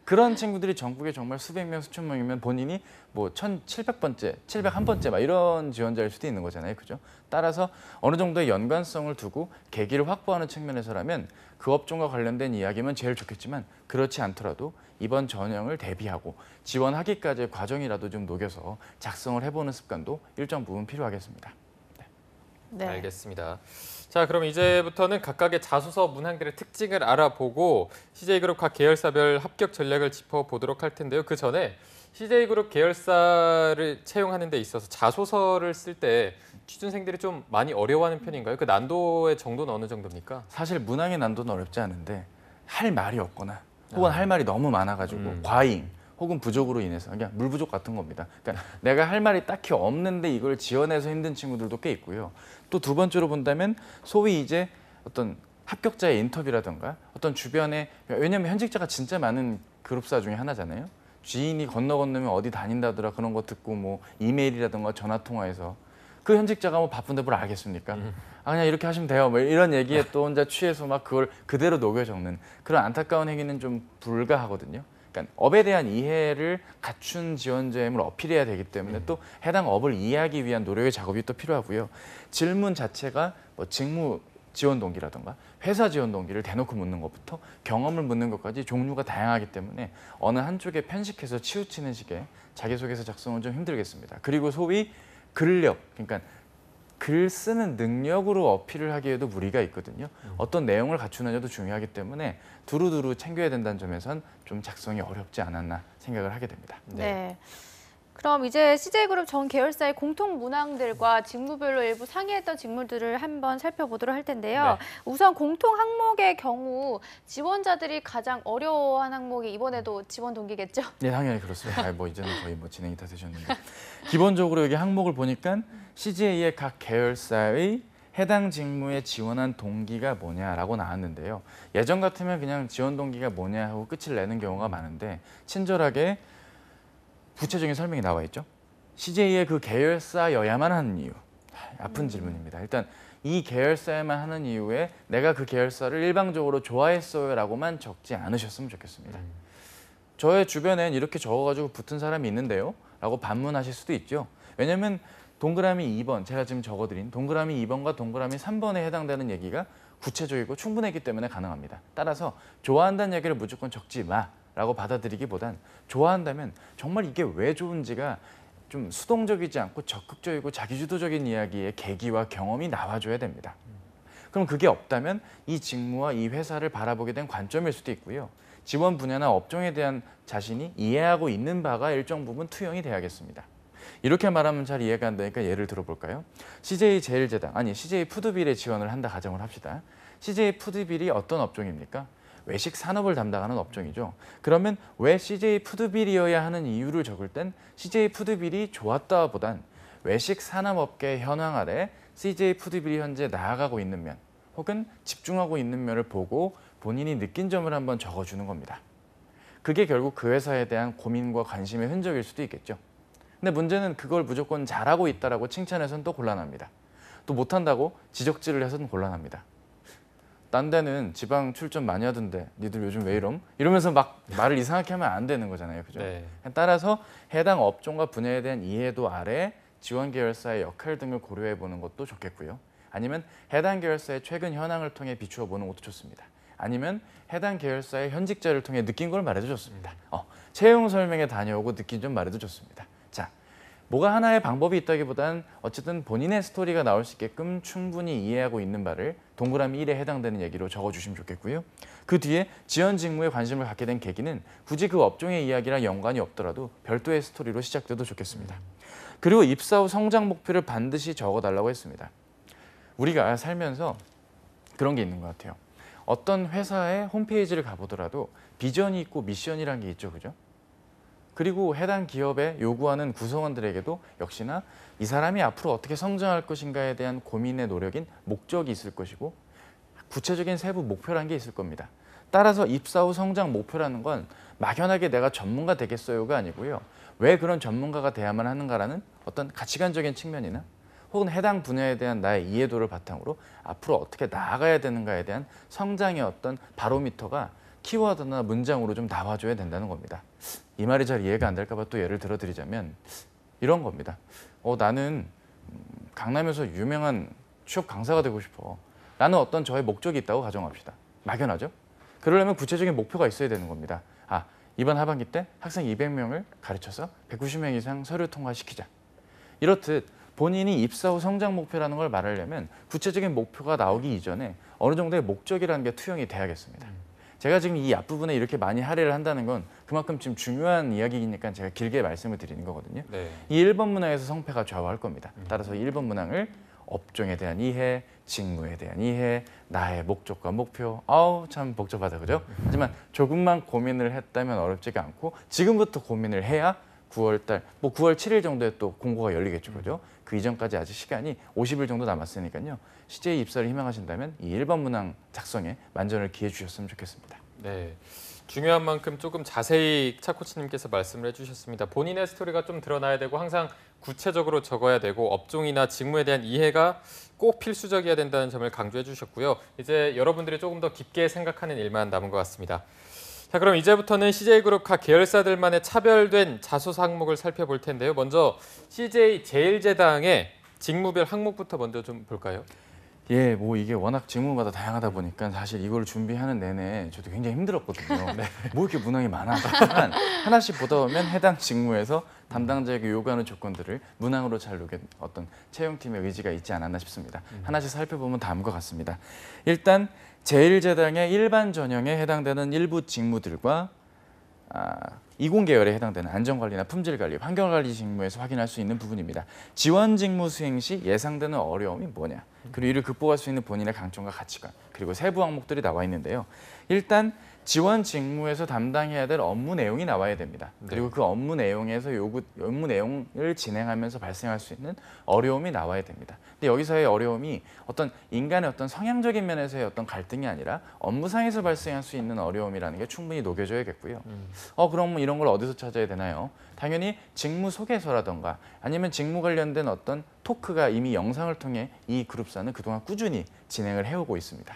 그런 친구들이 전국에 정말 수백 명, 수천 명이면 본인이 뭐 1700번째, 701번째 막 이런 지원자일 수도 있는 거잖아요. 그죠? 따라서 어느 정도의 연관성을 두고 계기를 확보하는 측면에서라면 그 업종과 관련된 이야기면 제일 좋겠지만 그렇지 않더라도 이번 전형을 대비하고 지원하기까지의 과정이라도 좀 녹여서 작성을 해보는 습관도 일정 부분 필요하겠습니다. 네. 알겠습니다. 자, 그럼 이제부터는 각각의 자소서 문항들의 특징을 알아보고 CJ그룹 각 계열사별 합격 전략을 짚어보도록 할 텐데요. 그 전에 CJ그룹 계열사를 채용하는 데 있어서 자소서를 쓸 때 취준생들이 좀 많이 어려워하는 편인가요? 그 난도의 정도는 어느 정도입니까? 사실 문항의 난도는 어렵지 않은데 할 말이 없거나 혹은 할 말이 너무 많아가지고 과잉 혹은 부족으로 인해서 그냥 물 부족 같은 겁니다. 그러니까 내가 할 말이 딱히 없는데 이걸 지원해서 힘든 친구들도 꽤 있고요. 또 두 번째로 본다면 소위 이제 어떤 합격자의 인터뷰라든가 어떤 주변에 왜냐하면 현직자가 진짜 많은 그룹사 중에 하나잖아요. 지인이 건너면 어디 다닌다더라 그런 거 듣고 뭐 이메일이라든가 전화 통화해서 그 현직자가 뭐 바쁜데 뭘 알겠습니까? 아 그냥 이렇게 하시면 돼요. 뭐 이런 얘기에 또 혼자 취해서 막 그걸 그대로 녹여 적는 그런 안타까운 행위는 좀 불가하거든요. 그러니까 업에 대한 이해를 갖춘 지원자임을 어필해야 되기 때문에 또 해당 업을 이해하기 위한 노력의 작업이 또 필요하고요. 질문 자체가 뭐 직무 지원 동기라든가 회사 지원 동기를 대놓고 묻는 것부터 경험을 묻는 것까지 종류가 다양하기 때문에 어느 한쪽에 편식해서 치우치는 식의 자기소개서 작성은 좀 힘들겠습니다. 그리고 소위 글력, 그러니까 글 쓰는 능력으로 어필을 하기에도 무리가 있거든요. 어떤 내용을 갖추느냐도 중요하기 때문에 두루두루 챙겨야 된다는 점에선 좀 작성이 어렵지 않았나 생각을 하게 됩니다. 네. 그럼 이제 CJ그룹 전 계열사의 공통 문항들과 직무별로 일부 상이했던 직무들을 한번 살펴보도록 할 텐데요. 네. 우선 공통 항목의 경우 지원자들이 가장 어려워한 항목이 이번에도 지원 동기겠죠? 네, 당연히 그렇습니다. 뭐 이제는 거의 뭐 진행이 다 되셨는데 기본적으로 여기 항목을 보니까 CJ의 각 계열사의 해당 직무에 지원한 동기가 뭐냐라고 나왔는데요. 예전 같으면 그냥 지원 동기가 뭐냐 하고 끝을 내는 경우가 많은데 친절하게 구체적인 설명이 나와 있죠. CJ의 그 계열사여야만 하는 이유. 아픈 질문입니다. 일단 이 계열사에만 하는 이유에 내가 그 계열사를 일방적으로 좋아했어요라고만 적지 않으셨으면 좋겠습니다. 저의 주변엔 이렇게 적어가지고 붙은 사람이 있는데요. 라고 반문하실 수도 있죠. 왜냐하면 동그라미 2번, 제가 지금 적어드린 동그라미 2번과 동그라미 3번에 해당되는 얘기가 구체적이고 충분했기 때문에 가능합니다. 따라서 좋아한다는 얘기를 무조건 적지 마라고 받아들이기보단 좋아한다면 정말 이게 왜 좋은지가 좀 수동적이지 않고 적극적이고 자기주도적인 이야기의 계기와 경험이 나와줘야 됩니다. 그럼 그게 없다면 이 직무와 이 회사를 바라보게 된 관점일 수도 있고요. 지원 분야나 업종에 대한 자신이 이해하고 있는 바가 일정 부분 투영이 돼야겠습니다. 이렇게 말하면 잘 이해가 안 되니까 예를 들어볼까요? CJ제일제당, 아니 CJ 푸드빌에 지원을 한다 가정을 합시다. CJ 푸드빌이 어떤 업종입니까? 외식 산업을 담당하는 업종이죠. 그러면 왜 CJ 푸드빌이어야 하는 이유를 적을 땐 CJ 푸드빌이 좋았다 보단 외식 산업업계 현황 아래 CJ 푸드빌이 현재 나아가고 있는 면 혹은 집중하고 있는 면을 보고 본인이 느낀 점을 한번 적어주는 겁니다. 그게 결국 그 회사에 대한 고민과 관심의 흔적일 수도 있겠죠. 근데 문제는 그걸 무조건 잘하고 있다라고 칭찬해서는 또 곤란합니다. 또 못한다고 지적질을 해서는 곤란합니다. 딴 데는 지방 출전 많이 하던데 니들 요즘 왜 이럼? 이러면서 막 말을 이상하게 하면 안 되는 거잖아요. 그죠? 네. 따라서 해당 업종과 분야에 대한 이해도 아래 지원 계열사의 역할 등을 고려해 보는 것도 좋겠고요. 아니면 해당 계열사의 최근 현황을 통해 비추어 보는 것도 좋습니다. 아니면 해당 계열사의 현직자를 통해 느낀 걸 말해도 좋습니다. 채용 설명회 다녀오고 느낀 점 말해도 좋습니다. 자, 뭐가 하나의 방법이 있다기보다는 어쨌든 본인의 스토리가 나올 수 있게끔 충분히 이해하고 있는 바를 동그라미 1에 해당되는 얘기로 적어주시면 좋겠고요. 그 뒤에 지원 직무에 관심을 갖게 된 계기는 굳이 그 업종의 이야기랑 연관이 없더라도 별도의 스토리로 시작돼도 좋겠습니다. 그리고 입사 후 성장 목표를 반드시 적어달라고 했습니다. 우리가 살면서 그런 게 있는 것 같아요. 어떤 회사의 홈페이지를 가보더라도 비전이 있고 미션이라는 게 있죠, 그죠? 그리고 해당 기업에 요구하는 구성원들에게도 역시나 이 사람이 앞으로 어떻게 성장할 것인가에 대한 고민의 노력인 목적이 있을 것이고 구체적인 세부 목표라는 게 있을 겁니다. 따라서 입사 후 성장 목표라는 건 막연하게 내가 전문가 되겠어요가 아니고요. 왜 그런 전문가가 돼야만 하는가라는 어떤 가치관적인 측면이나 혹은 해당 분야에 대한 나의 이해도를 바탕으로 앞으로 어떻게 나아가야 되는가에 대한 성장의 어떤 바로미터가 키워드나 문장으로 좀 나와줘야 된다는 겁니다. 이 말이 잘 이해가 안 될까 봐 또 예를 들어드리자면 이런 겁니다. 나는 강남에서 유명한 취업 강사가 되고 싶어. 라는 어떤 저의 목적이 있다고 가정합시다. 막연하죠? 그러려면 구체적인 목표가 있어야 되는 겁니다. 이번 하반기 때 학생 200명을 가르쳐서 190명 이상 서류 통과시키자. 이렇듯 본인이 입사 후 성장 목표라는 걸 말하려면 구체적인 목표가 나오기 이전에 어느 정도의 목적이라는 게 투영이 돼야겠습니다. 제가 지금 이 앞부분에 이렇게 많이 할애를 한다는 건 그만큼 지금 중요한 이야기이니까 제가 길게 말씀을 드리는 거거든요. 네. 이 1번 문항에서 성패가 좌우할 겁니다. 따라서 1번 문항을 업종에 대한 이해, 직무에 대한 이해, 나의 목적과 목표. 참 복잡하다, 그죠? 하지만 조금만 고민을 했다면 어렵지가 않고 지금부터 고민을 해야 9월 달, 9월 7일 정도에 또 공고가 열리겠죠, 그죠? 그 이전까지 아직 시간이 50일 정도 남았으니까요. CJ 입사를 희망하신다면 이 1번 문항 작성에 만전을 기해 주셨으면 좋겠습니다. 네. 중요한 만큼 조금 자세히 차 코치님께서 말씀을 해주셨습니다. 본인의 스토리가 좀 드러나야 되고 항상 구체적으로 적어야 되고 업종이나 직무에 대한 이해가 꼭 필수적이어야 된다는 점을 강조해 주셨고요. 이제 여러분들이 조금 더 깊게 생각하는 일만 남은 것 같습니다. 자, 그럼 이제부터는 CJ그룹 각 계열사들만의 차별된 자소서 항목을 살펴볼 텐데요. 먼저 CJ 제일제당의 직무별 항목부터 먼저 좀 볼까요? 예, 이게 워낙 직무마다 다양하다 보니까 사실 이걸 준비하는 내내 저도 굉장히 힘들었거든요. 네. 이렇게 문항이 많아. 하지만 하나씩 보다 보면 해당 직무에서 담당자에게 요구하는 조건들을 문항으로 잘 녹인 어떤 채용팀의 의지가 있지 않았나 싶습니다. 하나씩 살펴보면 다음과 같습니다. 일단 제1제당의 일반 전형에 해당되는 일부 직무들과 20계열에 해당되는 안전관리나 품질관리, 환경관리 직무에서 확인할 수 있는 부분입니다. 지원 직무 수행 시 예상되는 어려움이 뭐냐, 그리고 이를 극복할 수 있는 본인의 강점과 가치관, 그리고 세부 항목들이 나와 있는데요. 일단 지원 직무에서 담당해야 될 업무 내용이 나와야 됩니다. 그리고 그 업무 내용에서 업무 내용을 진행하면서 발생할 수 있는 어려움이 나와야 됩니다. 근데 여기서의 어려움이 어떤 인간의 어떤 성향적인 면에서의 어떤 갈등이 아니라 업무상에서 발생할 수 있는 어려움이라는 게 충분히 녹여져야겠고요. 그럼 이런 걸 어디서 찾아야 되나요? 당연히 직무 소개서라던가 아니면 직무 관련된 어떤 토크가 이미 영상을 통해 이 그룹사는 그동안 꾸준히 진행을 해오고 있습니다.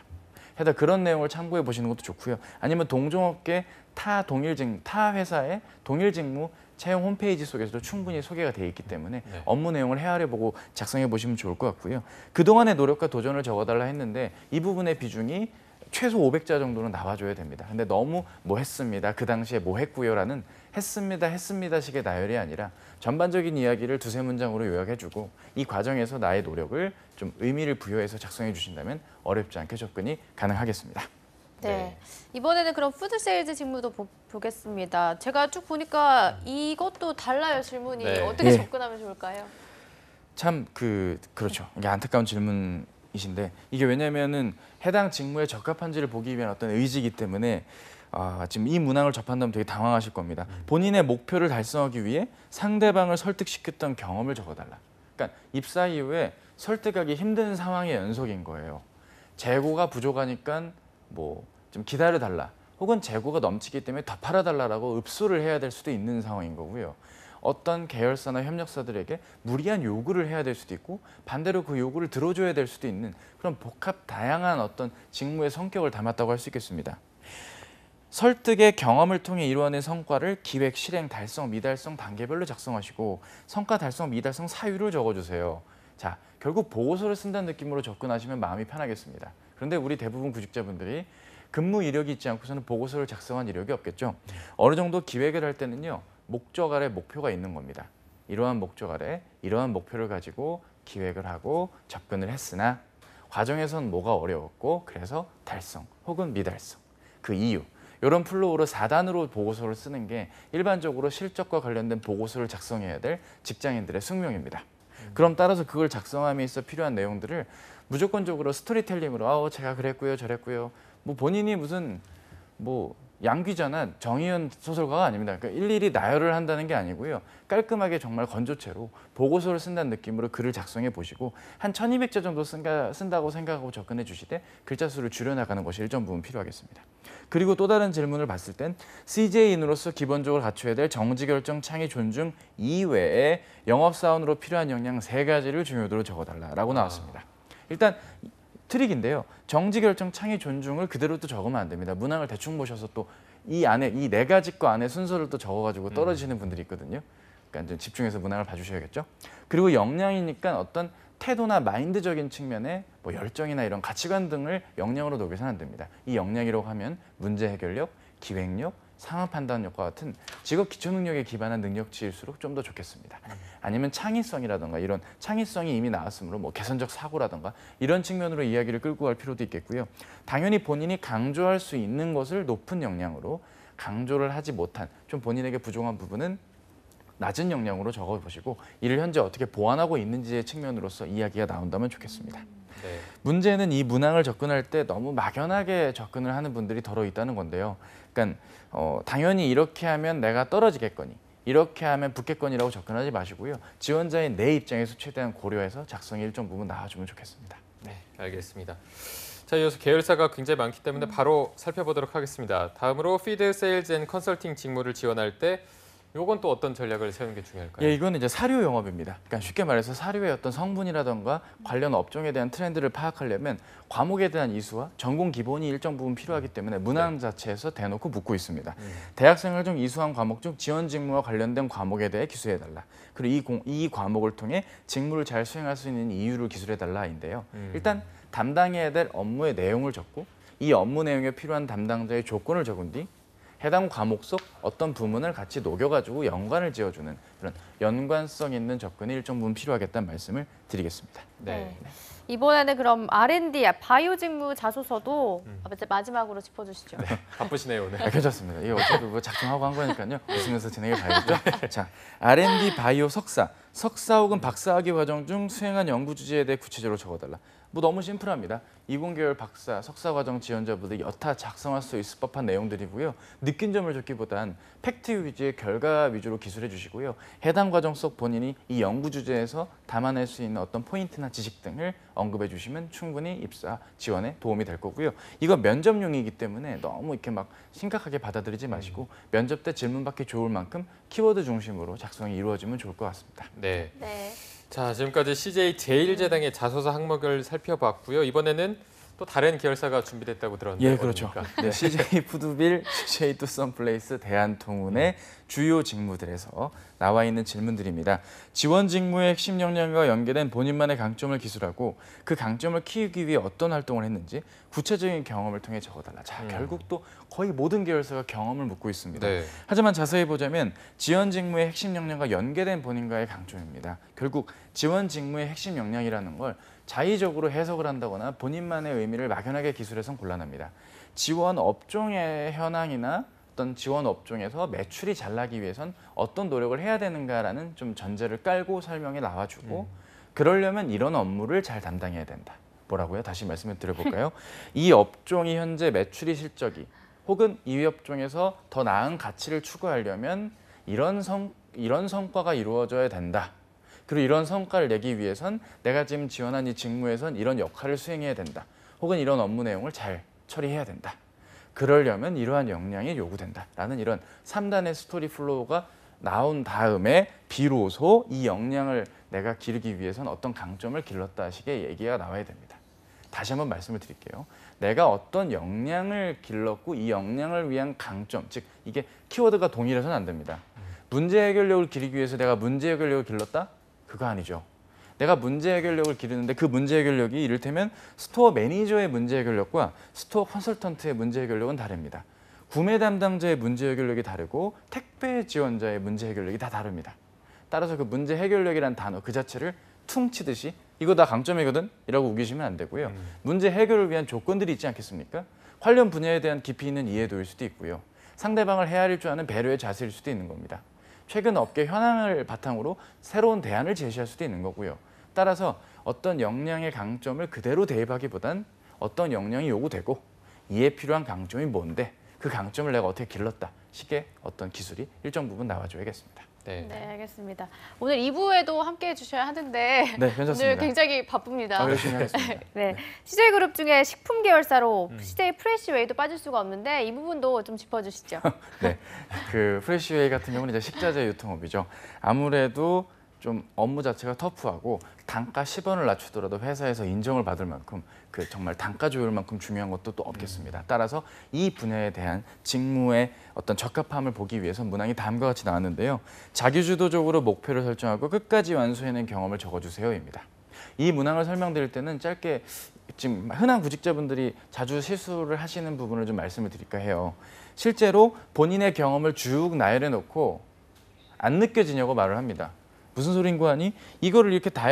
해다 그런 내용을 참고해 보시는 것도 좋고요. 아니면 동종업계 타 회사의 동일 직무 채용 홈페이지 속에서도 충분히 소개가 되어 있기 때문에 업무 내용을 헤아려 보고 작성해 보시면 좋을 것 같고요. 그동안의 노력과 도전을 적어달라 했는데 이 부분의 비중이 최소 500자 정도는 나와줘야 됩니다. 근데 너무 뭐 했습니다, 그 당시에 뭐 했고요라는 했습니다 식의 나열이 아니라 전반적인 이야기를 두세 문장으로 요약해주고 이 과정에서 나의 노력을 좀 의미를 부여해서 작성해 주신다면 어렵지 않게 접근이 가능하겠습니다. 네. 이번에는 그럼 푸드 세일즈 직무도 보겠습니다. 제가 쭉 보니까 이것도 달라요, 질문이. 네. 어떻게 접근하면 좋을까요? 참 그렇죠. 이게 안타까운 질문이신데 이게 왜냐면은 해당 직무에 적합한지를 보기 위한 어떤 의지이기 때문에 지금 이 문항을 접한다면 되게 당황하실 겁니다. 본인의 목표를 달성하기 위해 상대방을 설득시켰던 경험을 적어달라. 그러니까 입사 이후에 설득하기 힘든 상황의 연속인 거예요. 재고가 부족하니까 좀 기다려달라. 혹은 재고가 넘치기 때문에 더 팔아달라고 읍소를 해야 될 수도 있는 상황인 거고요. 어떤 계열사나 협력사들에게 무리한 요구를 해야 될 수도 있고 반대로 그 요구를 들어줘야 될 수도 있는 그런 다양한 어떤 직무의 성격을 담았다고 할 수 있겠습니다. 설득의 경험을 통해 이루어낸 성과를 기획, 실행, 달성, 미달성 단계별로 작성하시고 성과 달성, 미달성 사유를 적어주세요. 자, 결국 보고서를 쓴다는 느낌으로 접근하시면 마음이 편하겠습니다. 그런데 우리 대부분 구직자분들이 근무 이력이 있지 않고서는 보고서를 작성한 이력이 없겠죠. 어느 정도 기획을 할 때는요. 목적 아래 목표가 있는 겁니다. 이러한 목적 아래 이러한 목표를 가지고 기획을 하고 접근을 했으나 과정에선 뭐가 어려웠고 그래서 달성 혹은 미달성, 그 이유 이런 플로우로 4단으로 보고서를 쓰는 게 일반적으로 실적과 관련된 보고서를 작성해야 될 직장인들의 숙명입니다. 그럼 따라서 그걸 작성함에 있어 필요한 내용들을 무조건적으로 스토리텔링으로 제가 그랬고요 저랬고요 뭐 본인이 무슨 뭐 양귀자나 정의연 소설가가 아닙니다. 그러니까 일일이 나열을 한다는 게 아니고요. 깔끔하게 정말 건조체로 보고서를 쓴다는 느낌으로 글을 작성해 보시고 한 1200자 정도 쓴다고 생각하고 접근해 주시되 글자 수를 줄여나가는 것이 일정 부분 필요하겠습니다. 그리고 또 다른 질문을 봤을 땐 CJ인으로서 기본적으로 갖춰야 될 정지결정, 창의 존중 이외에 영업사원으로 필요한 역량 3가지를 중요도로 적어달라고 나왔습니다. 일단 트릭인데요. 정지결정, 창의 존중을 그대로 또 적으면 안 됩니다. 문항을 대충 보셔서 또 이 안에 이 4가지 거 안에 순서를 또 적어가지고 떨어지시는 분들이 있거든요. 그러니까 좀 집중해서 문항을 봐주셔야겠죠. 그리고 역량이니까 어떤 태도나 마인드적인 측면에 뭐 열정이나 이런 가치관 등을 역량으로 녹여서는 안 됩니다. 이 역량이라고 하면 문제 해결력, 기획력, 상황 판단력과 같은 직업 기초 능력에 기반한 능력치일수록 좀 더 좋겠습니다. 아니면 창의성이라든가 이런 창의성이 이미 나왔으므로 뭐 개선적 사고라든가 이런 측면으로 이야기를 끌고 갈 필요도 있겠고요. 당연히 본인이 강조할 수 있는 것을 높은 역량으로 강조를 하지 못한 좀 본인에게 부족한 부분은 낮은 역량으로 적어보시고 이를 현재 어떻게 보완하고 있는지의 측면으로서 이야기가 나온다면 좋겠습니다. 네. 문제는 이 문항을 접근할 때 너무 막연하게 접근을 하는 분들이 더러 있다는 건데요. 그러니까 당연히 이렇게 하면 내가 떨어지겠거니 이렇게 하면 붙겠거니라고 접근하지 마시고요. 지원자인 내 입장에서 최대한 고려해서 작성이 일정 부분 나와주면 좋겠습니다. 네, 알겠습니다. 자, 이어서 계열사가 굉장히 많기 때문에 바로 살펴보도록 하겠습니다. 다음으로 피드 세일즈 앤 컨설팅 직무를 지원할 때 요건 또 어떤 전략을 세우는 게 중요할까요? 예, 이거는 이제 사료 영업입니다. 그러니까 쉽게 말해서 사료의 어떤 성분이라던가 관련 업종에 대한 트렌드를 파악하려면 과목에 대한 이수와 전공 기본이 일정 부분 필요하기 때문에 문항 자체에서 대놓고 묻고 있습니다. 대학생활 중 이수한 과목 중 지원 직무와 관련된 과목에 대해 기술해달라. 그리고 이 과목을 통해 직무를 잘 수행할 수 있는 이유를 기술해달라인데요. 일단 담당해야 될 업무의 내용을 적고 이 업무 내용에 필요한 담당자의 조건을 적은 뒤 해당 과목 속 어떤 부문을 같이 녹여가지고 연관을 지어주는 그런 연관성 있는 접근이 일정 부분 필요하겠다는 말씀을 드리겠습니다. 네. 이번에는 그럼 R&D, 바이오 직무 자소서도 마지막으로 짚어주시죠. 바쁘시네요 오늘. 괜찮습니다. 이게 어차피 뭐 작성하고 한 거니까요. 웃으면서 진행해 봐야겠죠. 자, R&D 바이오 석사 혹은 박사학위 과정 중 수행한 연구 주제에 대해 구체적으로 적어달라. 뭐 너무 심플합니다. 이공계열 박사, 석사 과정 지원자분들 여타 작성할 수 있을 법한 내용들이고요. 느낀 점을 적기보단 팩트 위주의 결과 위주로 기술해 주시고요. 해당 과정 속 본인이 이 연구 주제에서 담아낼 수 있는 어떤 포인트나 지식 등을 언급해 주시면 충분히 입사 지원에 도움이 될 거고요. 이거 면접용이기 때문에 너무 이렇게 막 심각하게 받아들이지 마시고 면접 때 질문 받기 좋을 만큼 키워드 중심으로 작성이 이루어지면 좋을 것 같습니다. 네. 네. 자, 지금까지 CJ 제1제당의 자소서 항목을 살펴봤고요. 이번에는 또 다른 계열사가 준비됐다고 들었는데 예, 그렇죠. 네, CJ 푸드빌, CJ 투썸플레이스, 대한통운의 주요 직무들에서 나와 있는 질문들입니다. 지원 직무의 핵심 역량과 연계된 본인만의 강점을 기술하고 그 강점을 키우기 위해 어떤 활동을 했는지 구체적인 경험을 통해 적어달라. 자, 결국 또 거의 모든 계열사가 경험을 묻고 있습니다. 네. 하지만 자세히 보자면 지원 직무의 핵심 역량과 연계된 본인과의 강점입니다. 결국 지원 직무의 핵심 역량이라는 걸 자의적으로 해석을 한다거나 본인만의 의미를 막연하게 기술해서는 곤란합니다. 지원 업종의 현황이나 어떤 지원 업종에서 매출이 잘 나기 위해선 어떤 노력을 해야 되는가라는 좀 전제를 깔고 설명이 나와주고 그러려면 이런 업무를 잘 담당해야 된다. 뭐라고요? 다시 말씀을 드려볼까요? 이 업종이 현재 매출이 실적이 혹은 이 업종에서 더 나은 가치를 추구하려면 이런 성과가 이루어져야 된다. 그리고 이런 성과를 내기 위해선 내가 지금 지원한 이 직무에선 이런 역할을 수행해야 된다. 혹은 이런 업무 내용을 잘 처리해야 된다. 그러려면 이러한 역량이 요구된다라는 이런 3단의 스토리 플로우가 나온 다음에 비로소 이 역량을 내가 기르기 위해선 어떤 강점을 길렀다 식의 얘기가 나와야 됩니다. 다시 한번 말씀을 드릴게요. 내가 어떤 역량을 길렀고 이 역량을 위한 강점, 즉 이게 키워드가 동일해서는 안 됩니다. 문제 해결력을 기르기 위해서 내가 문제 해결력을 길렀다? 그거 아니죠. 내가 문제 해결력을 기르는데 그 문제 해결력이 이를테면 스토어 매니저의 문제 해결력과 스토어 컨설턴트의 문제 해결력은 다릅니다. 구매 담당자의 문제 해결력이 다르고 택배 지원자의 문제 해결력이 다 다릅니다. 따라서 그 문제 해결력이란 단어 그 자체를 퉁치듯이 이거 다 강점이거든? 이라고 우기시면 안 되고요. 문제 해결을 위한 조건들이 있지 않겠습니까? 관련 분야에 대한 깊이 있는 이해도일 수도 있고요. 상대방을 헤아릴 줄 아는 배려의 자세일 수도 있는 겁니다. 최근 업계 현황을 바탕으로 새로운 대안을 제시할 수도 있는 거고요. 따라서 어떤 역량의 강점을 그대로 대입하기보단 어떤 역량이 요구되고 이에 필요한 강점이 뭔데 그 강점을 내가 어떻게 길렀다. 식의 어떤 기술이 일정 부분 나와줘야겠습니다. 네, 알겠습니다. 오늘 2부에도 함께해 주셔야 하는데 네, 괜찮습니다. 오늘 굉장히 바쁩니다. 열심히 하겠습니다. 네, CJ그룹 중에 식품 계열사로 CJ 프레시웨이도 빠질 수가 없는데 이 부분도 좀 짚어주시죠. 네, 그 프레시웨이 같은 경우는 이제 식자재 유통업이죠. 아무래도 좀 업무 자체가 터프하고 단가 10원을 낮추더라도 회사에서 인정을 받을 만큼 그 정말 단가 조율만큼 중요한 것도 또 없겠습니다. 따라서 이 분야에 대한 직무의 어떤 적합함을 보기 위해서 문항이 다음과 같이 나왔는데요. 자기주도적으로 목표를 설정하고 끝까지 완수해낸 경험을 적어주세요입니다. 이 문항을 설명드릴 때는 짧게 지금 흔한 구직자분들이 자주 실수를 하시는 부분을 좀 말씀을 드릴까 해요. 실제로 본인의 경험을 쭉 나열해 놓고 안 느껴지냐고 말을 합니다. 무슨 소린고 하니 이거를 이렇게 다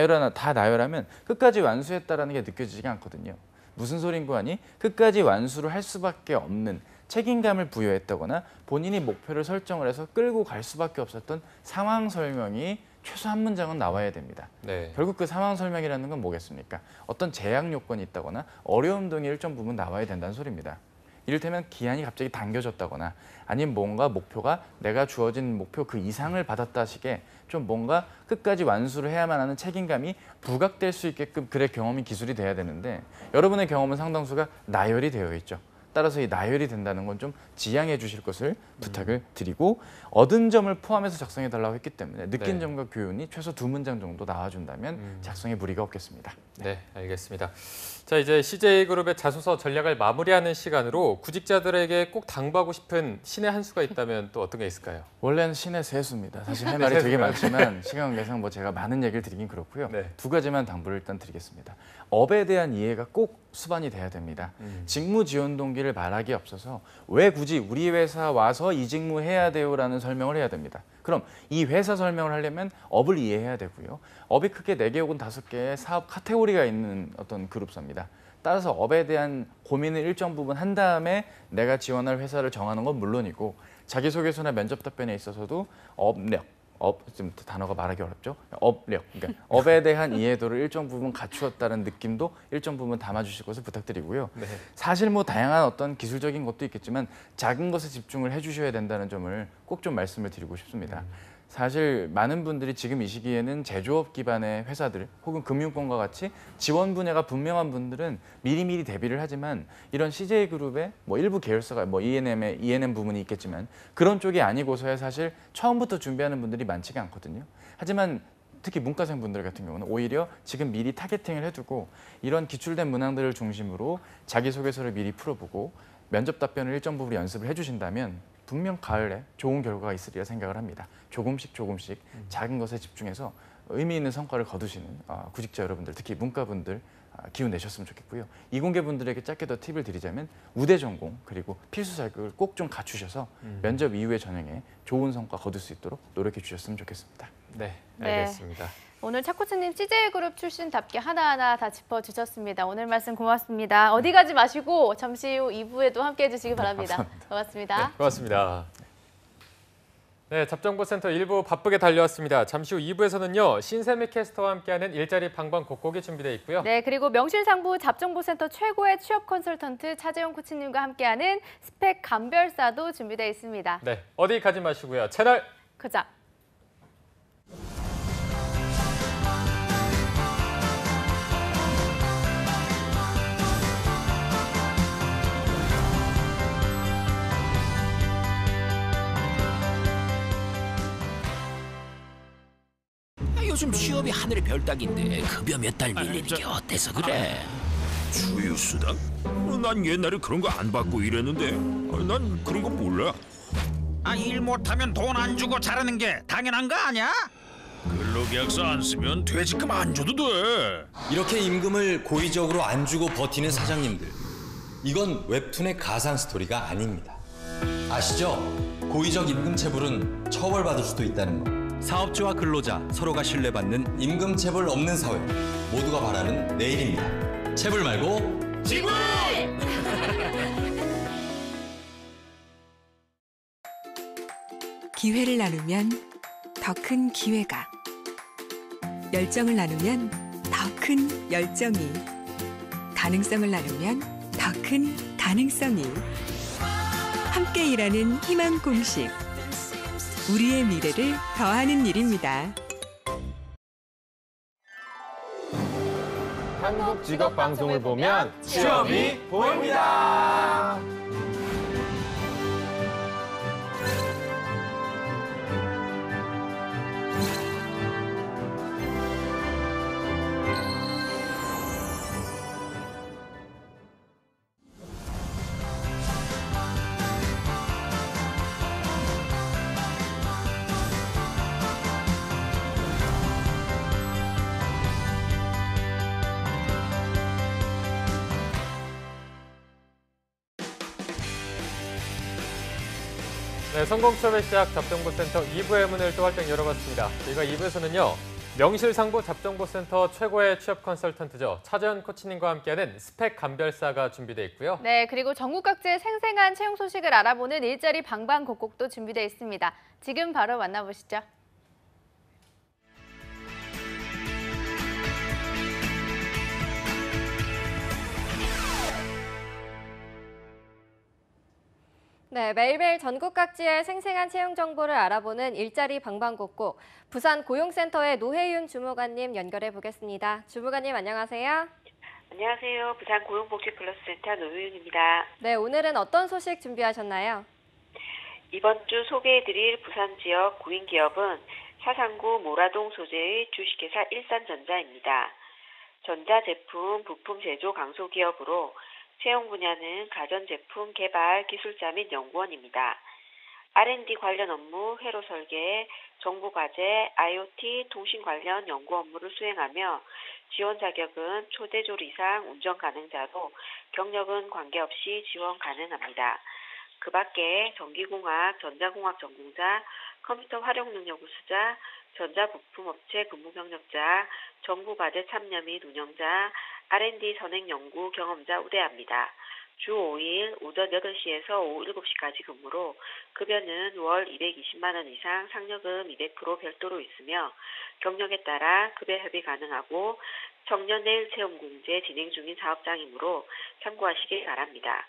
나열하면 끝까지 완수했다라는 게 느껴지지가 않거든요. 무슨 소린고 하니 끝까지 완수를 할 수밖에 없는 책임감을 부여했다거나 본인이 목표를 설정을 해서 끌고 갈 수밖에 없었던 상황 설명이 최소 한 문장은 나와야 됩니다. 네. 결국 그 상황 설명이라는 건 뭐겠습니까? 어떤 제약 요건이 있다거나 어려움 등이 일정 부분 나와야 된다는 소리입니다. 이를테면 기한이 갑자기 당겨졌다거나 아니면 뭔가 목표가 내가 주어진 목표 그 이상을 받았다 식의 좀 뭔가 끝까지 완수를 해야만 하는 책임감이 부각될 수 있게끔 글의 경험이 기술이 돼야 되는데 여러분의 경험은 상당수가 나열이 되어 있죠. 따라서 이 나열이 된다는 건 좀 지양해 주실 것을 부탁을 드리고 얻은 점을 포함해서 작성해 달라고 했기 때문에 느낀 네. 점과 교훈이 최소 2문장 정도 나와준다면 작성에 무리가 없겠습니다. 네, 알겠습니다. 자, 이제 CJ그룹의 자소서 전략을 마무리하는 시간으로 구직자들에게 꼭 당부하고 싶은 신의 한 수가 있다면 또 어떤 게 있을까요? 원래는 신의 세수입니다. 사실 할 말이 되게 많지만 시간 관계상 뭐 제가 많은 얘기를 드리긴 그렇고요. 네. 두 가지만 당부를 일단 드리겠습니다. 업에 대한 이해가 꼭 수반이 돼야 됩니다. 직무 지원 동기를 말하기 앞서서 왜 굳이 우리 회사 와서 이 직무 해야 돼요라는 설명을 해야 됩니다. 그럼 이 회사 설명을 하려면 업을 이해해야 되고요. 업이 크게 4개 혹은 5개의 사업 카테고리가 있는 어떤 그룹사입니다. 따라서 업에 대한 고민을 일정 부분 한 다음에 내가 지원할 회사를 정하는 건 물론이고 자기소개서나 면접 답변에 있어서도 좀 단어가 말하기 어렵죠. 그러니까 업에 대한 이해도를 일정 부분 갖추었다는 느낌도 일정 부분 담아주실 것을 부탁드리고요. 네. 사실 뭐 다양한 어떤 기술적인 것도 있겠지만 작은 것에 집중을 해주셔야 된다는 점을 꼭 좀 말씀을 드리고 싶습니다. 사실 많은 분들이 지금 이 시기에는 제조업 기반의 회사들 혹은 금융권과 같이 지원 분야가 분명한 분들은 미리미리 대비를 하지만 이런 CJ그룹의 뭐 일부 계열사가 뭐 ENM 부문이 있겠지만 그런 쪽이 아니고서야 사실 처음부터 준비하는 분들이 많지가 않거든요. 하지만 특히 문과생 분들 같은 경우는 오히려 지금 미리 타겟팅을 해두고 이런 기출된 문항들을 중심으로 자기소개서를 미리 풀어보고 면접 답변을 일정 부분 연습을 해주신다면 분명 가을에 좋은 결과가 있으리라 생각을 합니다. 조금씩 작은 것에 집중해서 의미 있는 성과를 거두시는 구직자 여러분들, 특히 문과분들 기운 내셨으면 좋겠고요. 이공계 분들에게 짧게 더 팁을 드리자면 우대 전공 그리고 필수 자격을 꼭 좀 갖추셔서 면접 이후의 전형에 좋은 성과 거둘 수 있도록 노력해 주셨으면 좋겠습니다. 네, 네. 알겠습니다. 오늘 차코치님 CJ그룹 출신답게 하나하나 다 짚어주셨습니다. 오늘 말씀 고맙습니다. 어디 가지 마시고 잠시 후 2부에도 함께해 주시기 바랍니다. 고맙습니다. 네, 고맙습니다. 네, 잡정보센터 1부 바쁘게 달려왔습니다. 잠시 후 2부에서는요. 신세미 캐스터와 함께하는 일자리 방방곡곡이 준비되어 있고요. 네, 그리고 명실상부 잡정보센터 최고의 취업 컨설턴트 차재용 코치님과 함께하는 스펙 감별사도 준비되어 있습니다. 네, 어디 가지 마시고요. 채널 고정. 요즘 취업이 하늘의 별 따기인데 급여 몇 달 밀리는 게 어때서 그래? 주휴수당? 난 옛날에 그런 거 안 받고 일했는데 난 그런 거 몰라. 일 못하면 돈 안 주고 자르는 게 당연한 거 아니야? 근로계약서 안 쓰면 퇴직금 안 줘도 돼. 이렇게 임금을 고의적으로 안 주고 버티는 사장님들. 이건 웹툰의 가상 스토리가 아닙니다. 아시죠? 고의적 임금 체불은 처벌받을 수도 있다는 거. 사업주와 근로자 서로가 신뢰받는 임금 체불 없는 사회. 모두가 바라는 내일입니다. 체불 말고 지불! 기회를 나누면 더 큰 기회가, 열정을 나누면 더 큰 열정이, 가능성을 나누면 더 큰 가능성이. 함께 일하는 희망 공식. 우리의 미래를 더하는 일입니다. 한국 직업 방송을 보면 취업이 보입니다. 네, 성공취업의 시작 잡정보센터 2부의 문을 또 활짝 열어봤습니다. 저희가 2부에서는요. 명실상부 잡정보센터 최고의 취업 컨설턴트죠. 차재현 코치님과 함께하는 스펙 감별사가 준비되어 있고요. 네, 그리고 전국 각지의 생생한 채용 소식을 알아보는 일자리 방방곡곡도 준비되어 있습니다. 지금 바로 만나보시죠. 네, 매일매일 전국 각지의 생생한 채용 정보를 알아보는 일자리 방방곡곡. 부산 고용센터의 노혜윤 주무관님 연결해 보겠습니다. 주무관님 안녕하세요. 안녕하세요. 부산 고용복지플러스센터 노혜윤입니다. 네, 오늘은 어떤 소식 준비하셨나요? 이번 주 소개해드릴 부산 지역 구인기업은 사상구 모라동 소재의 주식회사 일산전자입니다. 전자제품, 부품 제조 강소기업으로 채용 분야는 가전제품 개발 기술자 및 연구원입니다. R&D 관련 업무, 회로 설계, 정보과제, IoT, 통신 관련 연구 업무를 수행하며 지원 자격은 초대졸 이상 운전 가능자로 경력은 관계없이 지원 가능합니다. 그 밖에 전기공학, 전자공학 전공자, 컴퓨터 활용 능력 우수자, 전자부품업체 근무 경력자, 정부과제 참여 및 운영자, R&D 선행 연구 경험자 우대합니다. 주 5일 오전 8시에서 오후 7시까지 근무로 급여는 월 220만 원 이상 상여금 200% 별도로 있으며 경력에 따라 급여 협의 가능하고 청년 내일 채용 공제 진행 중인 사업장이므로 참고하시길 바랍니다.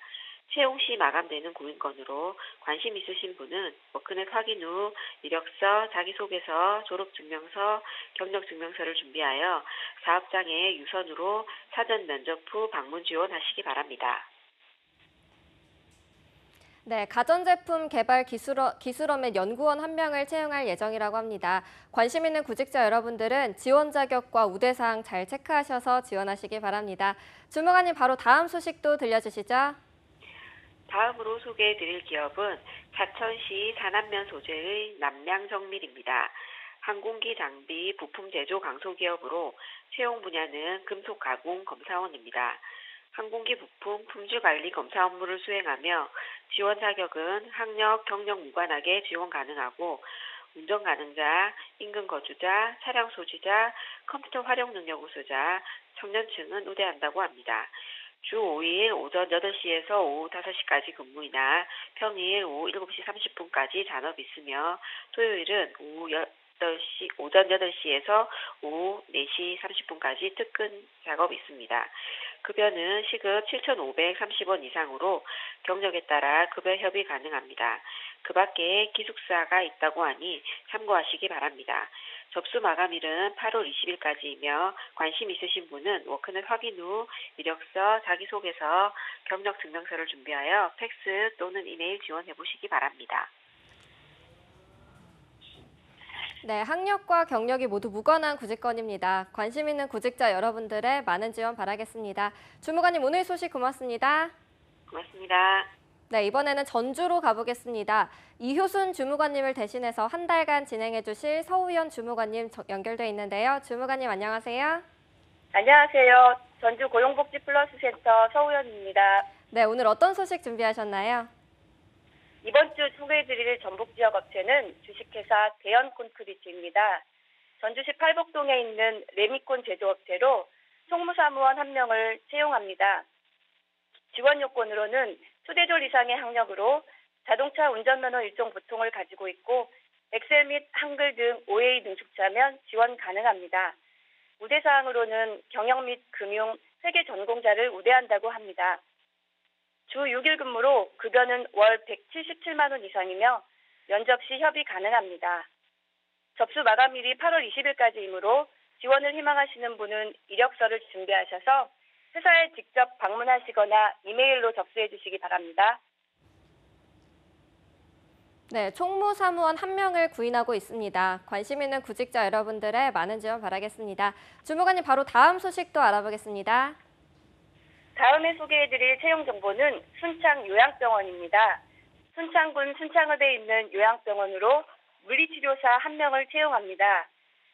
채용 시 마감되는 구인건으로 관심 있으신 분은 워크넷 확인 후 이력서, 자기소개서, 졸업증명서, 경력증명서를 준비하여 사업장에 유선으로 사전 면접 후 방문 지원하시기 바랍니다. 네, 가전제품 개발 기술원 및 연구원 1명을 채용할 예정이라고 합니다. 관심 있는 구직자 여러분들은 지원 자격과 우대사항 잘 체크하셔서 지원하시기 바랍니다. 주무관님 바로 다음 소식도 들려주시죠. 다음으로 소개해드릴 기업은 사천시 산안면 소재의 남양정밀입니다. 항공기 장비 부품 제조 강소기업으로 채용 분야는 금속 가공 검사원입니다. 항공기 부품 품질 관리 검사 업무를 수행하며 지원 자격은 학력, 경력 무관하게 지원 가능하고 운전 가능자, 인근 거주자, 차량 소지자, 컴퓨터 활용 능력 우수자, 청년층은 우대한다고 합니다. 주 5일 오전 8시에서 오후 5시까지 근무이나 평일 오후 7시 30분까지 잔업 있으며 토요일은 오전 8시에서 오후 4시 30분까지 특근 작업 있습니다. 급여는 시급 7,530원 이상으로 경력에 따라 급여 협의 가능합니다. 그 밖에 기숙사가 있다고 하니 참고하시기 바랍니다. 접수 마감일은 8월 20일까지이며 관심 있으신 분은 워크넷 확인 후 이력서, 자기소개서, 경력증명서를 준비하여 팩스 또는 이메일 지원해 보시기 바랍니다. 네, 학력과 경력이 모두 무관한 구직건입니다. 관심 있는 구직자 여러분들의 많은 지원 바라겠습니다. 주무관님 오늘 소식 고맙습니다. 고맙습니다. 네, 이번에는 전주로 가보겠습니다. 이효순 주무관님을 대신해서 한 달간 진행해 주실 서우연 주무관님 연결돼 있는데요. 주무관님 안녕하세요. 안녕하세요. 전주 고용복지 플러스 센터 서우연입니다. 네, 오늘 어떤 소식 준비하셨나요? 이번 주 소개해드릴 전북 지역 업체는 주식회사 대연콘크리트입니다. 전주시 팔복동에 있는 레미콘 제조업체로 총무사무원 1명을 채용합니다. 지원 요건으로는 초대졸 이상의 학력으로 자동차 운전면허 일종 보통을 가지고 있고 엑셀 및 한글 등 OA 능숙자면 지원 가능합니다. 우대사항으로는 경영 및 금융, 회계 전공자를 우대한다고 합니다. 주 6일 근무로 급여는 월 177만 원 이상이며 면접 시 협의 가능합니다. 접수 마감일이 8월 20일까지이므로 지원을 희망하시는 분은 이력서를 준비하셔서 회사에 직접 방문하시거나 이메일로 접수해 주시기 바랍니다. 네, 총무사무원 1명을 구인하고 있습니다. 관심 있는 구직자 여러분들의 많은 지원 바라겠습니다. 주무관님 바로 다음 소식도 알아보겠습니다. 다음에 소개해드릴 채용 정보는 순창 요양병원입니다. 순창군 순창읍에 있는 요양병원으로 물리치료사 1명을 채용합니다.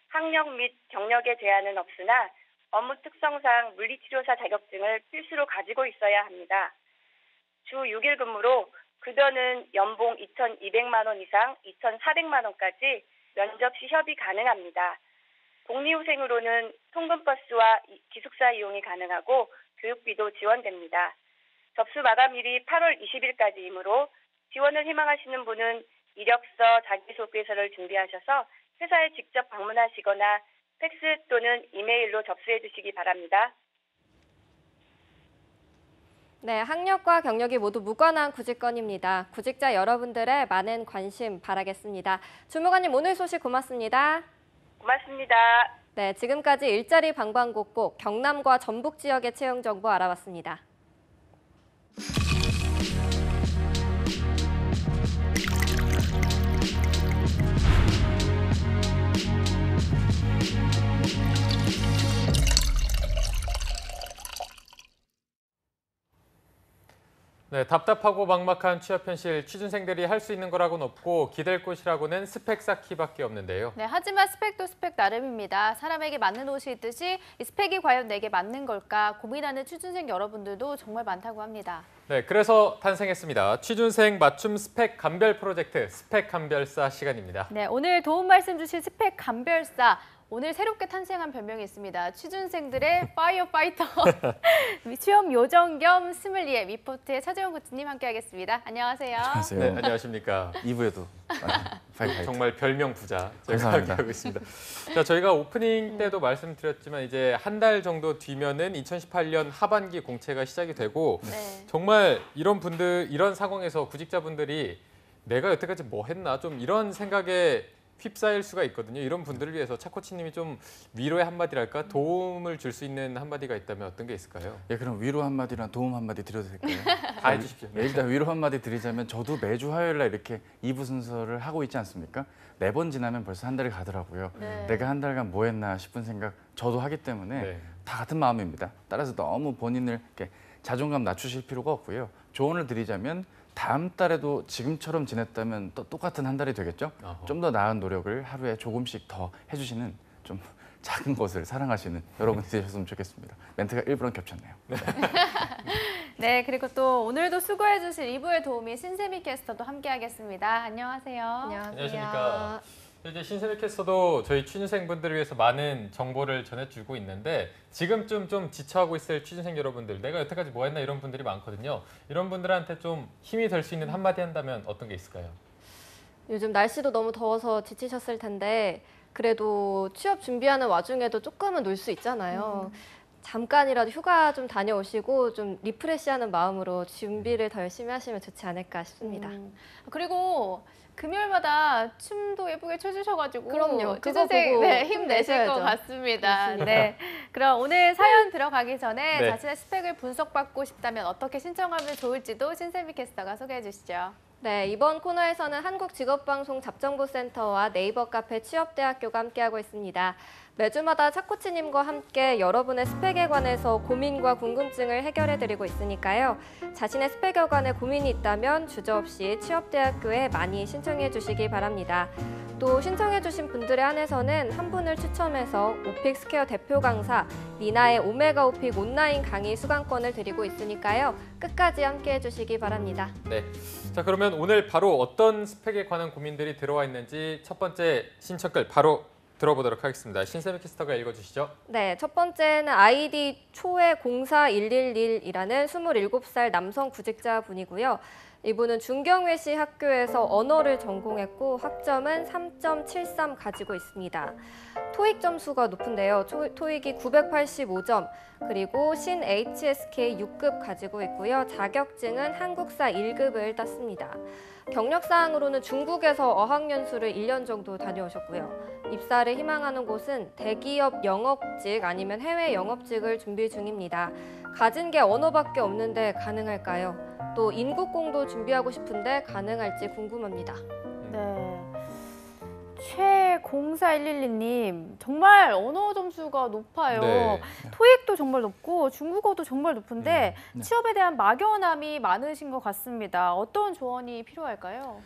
학력 및 경력에 제한은 없으나 업무 특성상 물리치료사 자격증을 필수로 가지고 있어야 합니다. 주 6일 근무로 급여는 연봉 2,200만 원 이상 2,400만 원까지 면접 시 협의 가능합니다. 복리후생으로는 통근버스와 기숙사 이용이 가능하고 교육비도 지원됩니다. 접수 마감일이 8월 20일까지이므로 지원을 희망하시는 분은 이력서, 자기소개서를 준비하셔서 회사에 직접 방문하시거나 팩스 또는 이메일로 접수해 주시기 바랍니다. 네, 학력과 경력이 모두 무관한 구직건입니다. 구직자 여러분들의 많은 관심 바라겠습니다. 주무관님 오늘 소식 고맙습니다. 고맙습니다. 네, 지금까지 일자리 방방곡곡 경남과 전북 지역의 채용 정보 알아봤습니다. 네, 답답하고 막막한 취업 현실, 취준생들이 할 수 있는 거라고는 없고 기댈 곳이라고는 스펙 쌓기밖에 없는데요. 네, 하지만 스펙도 스펙 나름입니다. 사람에게 맞는 옷이 있듯이 이 스펙이 과연 내게 맞는 걸까 고민하는 취준생 여러분들도 정말 많다고 합니다. 네, 그래서 탄생했습니다. 취준생 맞춤 스펙 감별 프로젝트 스펙 감별사 시간입니다. 네, 오늘 도움 말씀 주실 스펙 감별사. 오늘 새롭게 탄생한 별명이 있습니다. 취준생들의 파이어파이터. 취업 요정 겸 스물리에 미포트의 차재원 코치님 함께하겠습니다. 안녕하세요. 안녕하세요. 네, 안녕하십니까. 2부에도 정말 별명 부자 제가 감사합니다. 함께하고 있습니다. 자, 저희가 오프닝 때도 말씀드렸지만 이제 한 달 정도 뒤면은 2018년 하반기 공채가 시작이 되고 네. 정말 이런 상황에서 구직자분들이 내가 여태까지 뭐 했나 좀 이런 생각에 휩싸일 수가 있거든요. 이런 분들을 위해서 차 코치님이 좀 위로의 한마디랄까 도움을 줄 수 있는 한마디가 있다면 어떤 게 있을까요? 예, 그럼 위로 한마디랑 도움 한마디 드려도 될까요? 다 해주십시오. 네, 일단 위로 한마디 드리자면 저도 매주 화요일 날 이렇게 2부 순서를 하고 있지 않습니까? 4번 지나면 벌써 한 달이 가더라고요. 네. 내가 한 달간 뭐 했나 싶은 생각 저도 하기 때문에 네. 다 같은 마음입니다. 따라서 너무 본인을 이렇게 자존감 낮추실 필요가 없고요. 조언을 드리자면 다음 달에도 지금처럼 지냈다면 또 똑같은 한 달이 되겠죠? 좀 더 나은 노력을 하루에 조금씩 더 해주시는 좀 작은 것을 사랑하시는 여러분이 되셨으면 좋겠습니다. 멘트가 일부러 겹쳤네요. 네, 그리고 또 오늘도 수고해 주실 2부의 도우미 신세미 캐스터도 함께하겠습니다. 안녕하세요. 안녕하십니까. 이제 신세미 캐스터도 저희 취준생분들을 위해서 많은 정보를 전해주고 있는데 지금쯤 좀 지쳐하고 있을 취준생 여러분들, 내가 여태까지 뭐 했나 이런 분들이 많거든요. 이런 분들한테 좀 힘이 될 수 있는 한마디 한다면 어떤 게 있을까요? 요즘 날씨도 너무 더워서 지치셨을 텐데 그래도 취업 준비하는 와중에도 조금은 놀 수 있잖아요. 잠깐이라도 휴가 좀 다녀오시고 좀 리프레시하는 마음으로 준비를 더 열심히 하시면 좋지 않을까 싶습니다. 그리고 금요일마다 춤도 예쁘게 춰주셔가지고 그럼요. 그거 취준생 보고 힘내실 것 힘내셔야죠. 같습니다. 그렇습니다. 네, 그럼 오늘 사연 들어가기 전에 네. 자신의 스펙을 분석받고 싶다면 어떻게 신청하면 좋을지도 신세미 캐스터가 소개해 주시죠. 네, 이번 코너에서는 한국직업방송 잡정보센터와 네이버 카페 취업대학교가 함께하고 있습니다. 매주마다 차코치님과 함께 여러분의 스펙에 관해서 고민과 궁금증을 해결해드리고 있으니까요. 자신의 스펙에 관해 고민이 있다면 주저없이 취업대학교에 많이 신청해 주시기 바랍니다. 또 신청해 주신 분들에 한해서는 한 분을 추첨해서 오픽스퀘어 대표 강사 리나의 오메가 오픽 온라인 강의 수강권을 드리고 있으니까요. 끝까지 함께해 주시기 바랍니다. 네. 자, 그러면 오늘 바로 어떤 스펙에 관한 고민들이 들어와 있는지 첫 번째 신청글 바로 들어보도록 하겠습니다. 신세미 캐스터가 읽어주시죠. 네, 첫 번째는 아이디 초에 04111이라는 27살 남성 구직자 분이고요. 이분은 중경외시 학교에서 언어를 전공했고 학점은 3.73 가지고 있습니다. 토익 점수가 높은데요. 토익이 985점, 그리고 신 HSK 6급 가지고 있고요. 자격증은 한국사 1급을 땄습니다. 경력사항으로는 중국에서 어학연수를 1년 정도 다녀오셨고요. 입사를 희망하는 곳은 대기업 영업직 아니면 해외 영업직을 준비 중입니다. 가진 게 언어밖에 없는데 가능할까요? 또 인국공도 준비하고 싶은데 가능할지 궁금합니다. 네. 최0411님 정말 언어 점수가 높아요. 네. 토익도 정말 높고 중국어도 정말 높은데 취업에 대한 막연함이 많으신 것 같습니다. 어떤 조언이 필요할까요?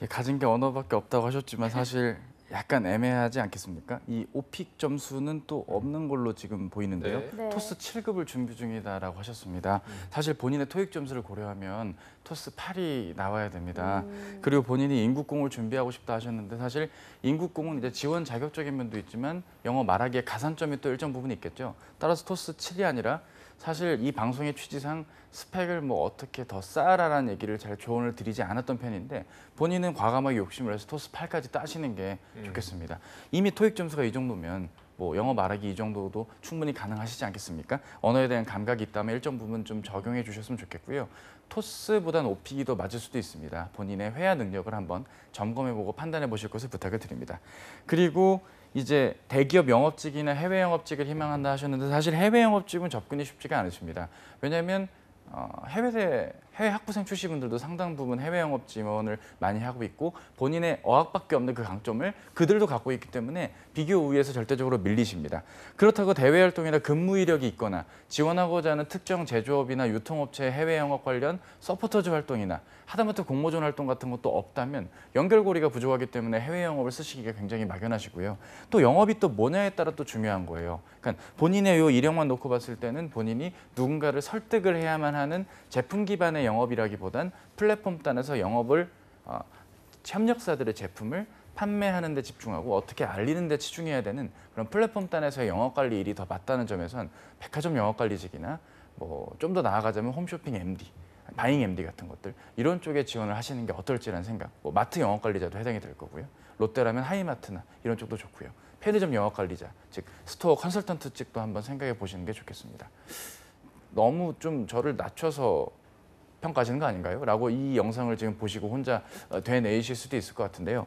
예, 가진 게 언어밖에 없다고 하셨지만 사실 약간 애매하지 않겠습니까? 이 오픽 점수는 또 없는 걸로 지금 보이는데요. 네. 토스 7급을 준비 중이다라고 하셨습니다. 사실 본인의 토익 점수를 고려하면 토스 8이 나와야 됩니다. 그리고 본인이 인국공을 준비하고 싶다 하셨는데 사실 인국공은 이제 지원 자격적인 면도 있지만 영어 말하기에 가산점이 또 일정 부분 있겠죠. 따라서 토스 7이 아니라 사실 이 방송의 취지상 스펙을 뭐 어떻게 더 쌓아라라는 얘기를 잘 조언을 드리지 않았던 편인데 본인은 과감하게 욕심을 내서 토스 8까지 따시는 게 좋겠습니다. 이미 토익 점수가 이 정도면 뭐 영어 말하기 이 정도도 충분히 가능하시지 않겠습니까? 언어에 대한 감각이 있다면 일정 부분 좀 적용해 주셨으면 좋겠고요. 토스보다는 오픽이 더 맞을 수도 있습니다. 본인의 회화 능력을 한번 점검해보고 판단해 보실 것을 부탁을 드립니다. 그리고 이제 대기업 영업직이나 해외 영업직을 희망한다 하셨는데 사실 해외 영업직은 접근이 쉽지가 않으십니다. 왜냐하면 해외 학부생 출신분들도 상당 부분 해외 영업 지원을 많이 하고 있고 본인의 어학밖에 없는 그 강점을 그들도 갖고 있기 때문에 비교 우위에서 절대적으로 밀리십니다. 그렇다고 대외 활동이나 근무 이력이 있거나 지원하고자 하는 특정 제조업이나 유통업체의 해외 영업 관련 서포터즈 활동이나 하다못해 공모전 활동 같은 것도 없다면 연결고리가 부족하기 때문에 해외 영업을 쓰시기가 굉장히 막연하시고요. 또 영업이 또 뭐냐에 따라 또 중요한 거예요. 그러니까 본인의 요 이력만 놓고 봤을 때는 본인이 누군가를 설득을 해야만 하는 제품 기반의 영업이라기보단 플랫폼 단에서 영업을 협력사들의 제품을 판매하는 데 집중하고 어떻게 알리는 데 치중해야 되는 그런 플랫폼 단에서의 영업 관리 일이 더 맞다는 점에선 백화점 영업 관리직이나 뭐 좀 더 나아가자면 홈쇼핑 MD, 바잉 MD 같은 것들 이런 쪽에 지원을 하시는 게 어떨지라는 생각. 뭐 마트 영업 관리자도 해당이 될 거고요. 롯데라면 하이마트나 이런 쪽도 좋고요. 편의점 영업 관리자, 즉 스토어 컨설턴트 직도 한번 생각해 보시는 게 좋겠습니다. 너무 좀 저를 낮춰서 평가하시는 거 아닌가요? 라고 이 영상을 지금 보시고 혼자 되뇌이실 수도 있을 것 같은데요.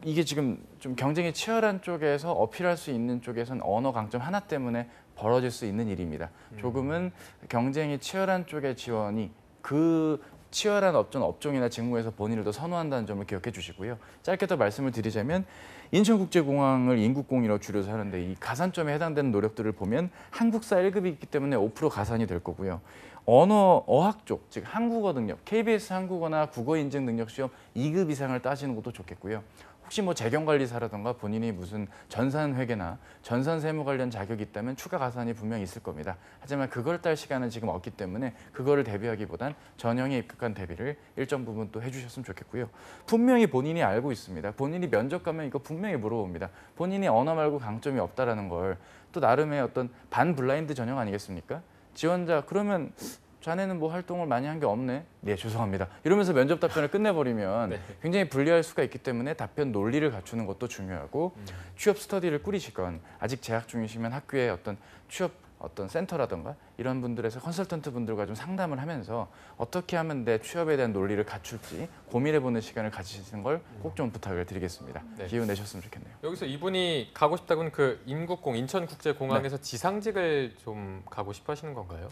이게 지금 좀 경쟁이 치열한 쪽에서 어필할 수 있는 쪽에선 언어 강점 하나 때문에 벌어질 수 있는 일입니다. 조금은 경쟁이 치열한 쪽의 지원이 그 치열한 업종이나 직무에서 본인을 더 선호한다는 점을 기억해 주시고요. 짧게 더 말씀을 드리자면 인천국제공항을 인국공이라고 줄여서 하는데 이 가산점에 해당되는 노력들을 보면 한국사 1급이 있기 때문에 5% 가산이 될 거고요. 어학 쪽, 즉 한국어 능력, KBS 한국어나 국어 인증 능력 시험 2급 이상을 따시는 것도 좋겠고요. 혹시 뭐 재경관리사라던가 본인이 무슨 전산회계나 전산세무 관련 자격이 있다면 추가 가산이 분명히 있을 겁니다. 하지만 그걸 딸 시간은 지금 없기 때문에 그거를 대비하기보단 전형에 입각한 대비를 일정 부분 또 해주셨으면 좋겠고요. 분명히 본인이 알고 있습니다. 본인이 면접 가면 이거 분명히 물어봅니다. 본인이 언어 말고 강점이 없다라는 걸 또 나름의 어떤 반블라인드 전형 아니겠습니까? 지원자 그러면 자네는 뭐 활동을 많이 한 게 없네. 네, 죄송합니다. 이러면서 면접 답변을 끝내버리면 굉장히 불리할 수가 있기 때문에 답변 논리를 갖추는 것도 중요하고 취업 스터디를 꾸리시건 아직 재학 중이시면 학교의 어떤 취업 센터라든가 이런 분들에서 컨설턴트 분들과 좀 상담을 하면서 어떻게 하면 내 취업에 대한 논리를 갖출지 고민해보는 시간을 가지시는 걸 꼭 좀 부탁을 드리겠습니다. 기회 내셨으면 좋겠네요. 여기서 이분이 가고 싶다고는 그 인국공, 인천국제공항에서 지상직을 좀 가고 싶어 하시는 건가요?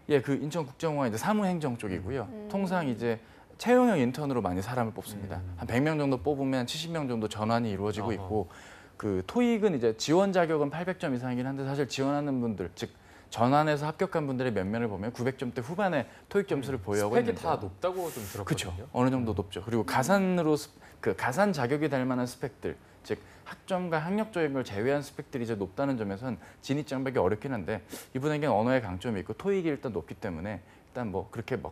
예, 그 인천국제공항 이제 사무행정 쪽이고요. 통상 이제 채용형 인턴으로 많이 사람을 뽑습니다. 한 100명 정도 뽑으면 70명 정도 전환이 이루어지고 있고 그 토익은 이제 지원 자격은 800점 이상이긴 한데 사실 지원하는 분들 즉 전환해서 합격한 분들의 면면을 보면 900점대 후반의 토익 점수를 보유하고 있는데 스펙이 다 높다고 좀 들었거든요. 그렇죠. 어느 정도 높죠. 그리고 가산으로 그 가산 자격이 될 만한 스펙들, 즉 학점과 학력적인 걸 제외한 스펙들이 이제 높다는 점에선 진입 장벽이 어렵긴 한데 이분에게는 언어의 강점이 있고 토익이 일단 높기 때문에 일단 뭐 그렇게 막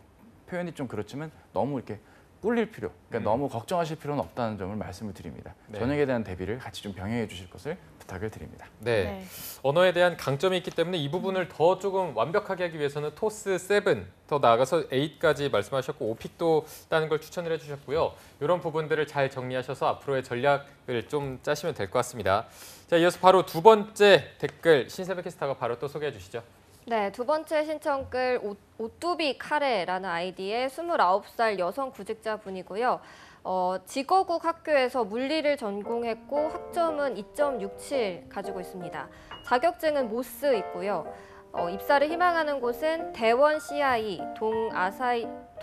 표현이 좀 그렇지만 너무 이렇게 꿀릴 필요, 그러니까 너무 걱정하실 필요는 없다는 점을 말씀을 드립니다. 네. 전형에 대한 대비를 같이 좀 병행해 주실 것을 부탁을 드립니다. 네. 언어에 대한 강점이 있기 때문에 이 부분을 더 조금 완벽하게 하기 위해서는 토스 7, 더 나아가서 8까지 말씀하셨고 오픽도 따는 걸 추천을 해주셨고요. 이런 부분들을 잘 정리하셔서 앞으로의 전략을 좀 짜시면 될 것 같습니다. 자, 이어서 바로 두 번째 댓글 신세배 캐스터가 바로 또 소개해 주시죠. 네, 두 번째 신청글 오뚜비 카레라는 아이디의 29살 여성 구직자분이고요. 직어국 학교에서 물리를 전공했고 학점은 2.67 가지고 있습니다. 자격증은 모스 있고요. 입사를 희망하는 곳은 대원 CI,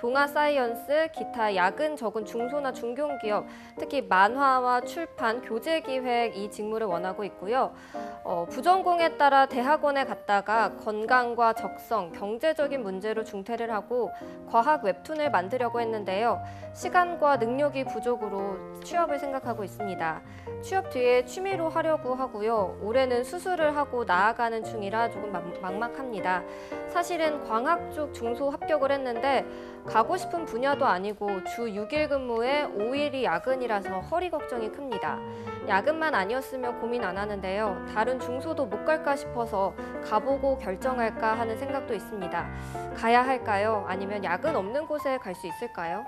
동아사이언스, 기타 야근 적은 중소나 중견기업, 특히 만화와 출판, 교재기획 이 직무를 원하고 있고요. 부전공에 따라 대학원에 갔다가 건강과 적성, 경제적인 문제로 중퇴를 하고 과학 웹툰을 만들려고 했는데요. 시간과 능력이 부족으로 취업을 생각하고 있습니다. 취업 뒤에 취미로 하려고 하고요. 올해는 수술을 하고 나아가는 중이라 조금 막막합니다. 사실은 광학 쪽 중소 합격을 했는데 가고 싶은 분야도 아니고 주 6일 근무에 5일이 야근이라서 허리 걱정이 큽니다. 야근만 아니었으면 고민 안 하는데요. 다른 중소도 못 갈까 싶어서 가보고 결정할까 하는 생각도 있습니다. 가야 할까요? 아니면 야근 없는 곳에 갈 수 있을까요?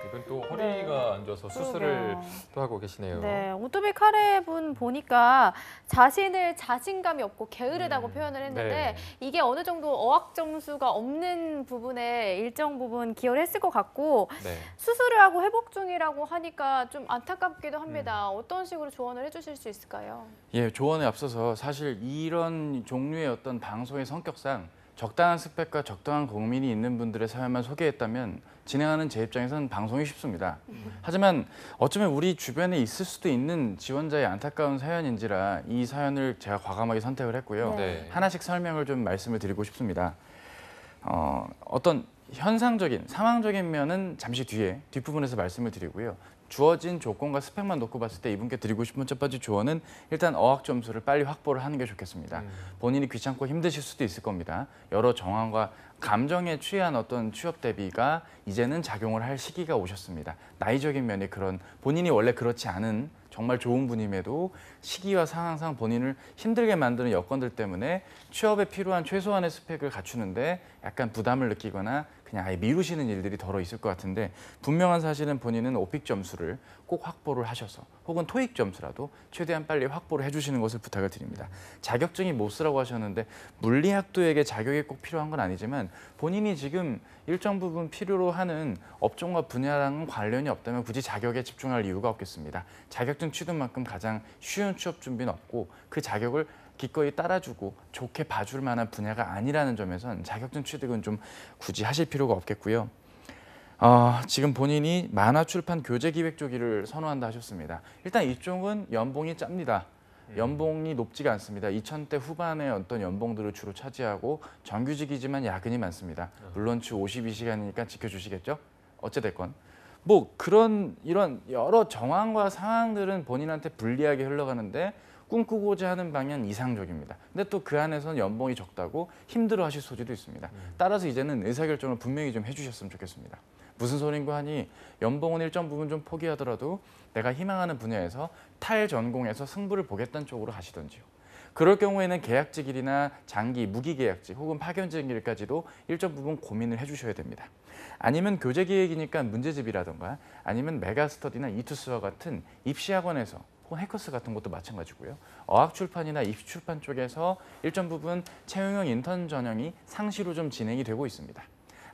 이건 또 허리가 안 좋아서 수술을 또 하고 계시네요. 네, 오뚜비 카레분 보니까 자신을 자신감이 없고 게으르다고 표현을 했는데 네. 이게 어느 정도 어학 점수가 없는 부분에 일정 부분 기여를 했을 것 같고 네. 수술을 하고 회복 중이라고 하니까 좀 안타깝기도 합니다. 어떤 식으로 조언을 해주실 수 있을까요? 예, 조언에 앞서서 사실 이런 종류의 어떤 방송의 성격상 적당한 스펙과 적당한 고민이 있는 분들의 사연만 소개했다면 진행하는 제 입장에서는 방송이 쉽습니다. 하지만 어쩌면 우리 주변에 있을 수도 있는 지원자의 안타까운 사연인지라 이 사연을 제가 과감하게 선택을 했고요. 네. 하나씩 설명을 좀 말씀을 드리고 싶습니다. 어떤 현상적인, 상황적인 면은 잠시 뒤에 뒷부분에서 말씀을 드리고요. 주어진 조건과 스펙만 놓고 봤을 때 이분께 드리고 싶은 첫 번째 조언은 일단 어학 점수를 빨리 확보를 하는 게 좋겠습니다. 본인이 귀찮고 힘드실 수도 있을 겁니다. 여러 정황과 감정에 취한 어떤 취업 대비가 이제는 작용을 할 시기가 오셨습니다. 나이적인 면이 그런 본인이 원래 그렇지 않은 정말 좋은 분임에도 시기와 상황상 본인을 힘들게 만드는 여건들 때문에 취업에 필요한 최소한의 스펙을 갖추는데 약간 부담을 느끼거나 그냥 아예 미루시는 일들이 덜어 있을 것 같은데 분명한 사실은 본인은 오픽 점수를 꼭 확보를 하셔서 혹은 토익 점수라도 최대한 빨리 확보를 해주시는 것을 부탁을 드립니다. 자격증이 모스라고 하셨는데 물리학도에게 자격이 꼭 필요한 건 아니지만 본인이 지금 일정 부분 필요로 하는 업종과 분야랑은 관련이 없다면 굳이 자격에 집중할 이유가 없겠습니다. 자격증 취득만큼 가장 쉬운 취업 준비는 없고 그 자격을 기꺼이 따라주고 좋게 봐줄 만한 분야가 아니라는 점에선 자격증 취득은 좀 굳이 하실 필요가 없겠고요. 지금 본인이 만화 출판 교재 기획 쪽 일을 선호한다 하셨습니다. 일단 이쪽은 연봉이 짭니다. 연봉이 높지가 않습니다. 2000대 후반의 어떤 연봉들을 주로 차지하고 정규직이지만 야근이 많습니다. 물론 주 52시간이니까 지켜주시겠죠? 어찌됐건. 뭐 이런 여러 정황과 상황들은 본인한테 불리하게 흘러가는데 꿈꾸고자 하는 방향 이상적입니다. 근데 또 그 안에서는 연봉이 적다고 힘들어하실 소지도 있습니다. 따라서 이제는 의사결정을 분명히 좀 해주셨으면 좋겠습니다. 무슨 소린가 하니 연봉은 일정 부분 좀 포기하더라도 내가 희망하는 분야에서 탈전공해서 승부를 보겠다는 쪽으로 가시던지요. 그럴 경우에는 계약직 일이나 장기, 무기계약직 혹은 파견직 일까지도 일정 부분 고민을 해주셔야 됩니다. 아니면 교재기획이니까 문제집이라던가 아니면 메가스터디나 이투스와 같은 입시학원에서 해커스 같은 것도 마찬가지고요. 어학출판이나 입시출판 쪽에서 일정 부분 채용형 인턴 전형이 상시로 좀 진행이 되고 있습니다.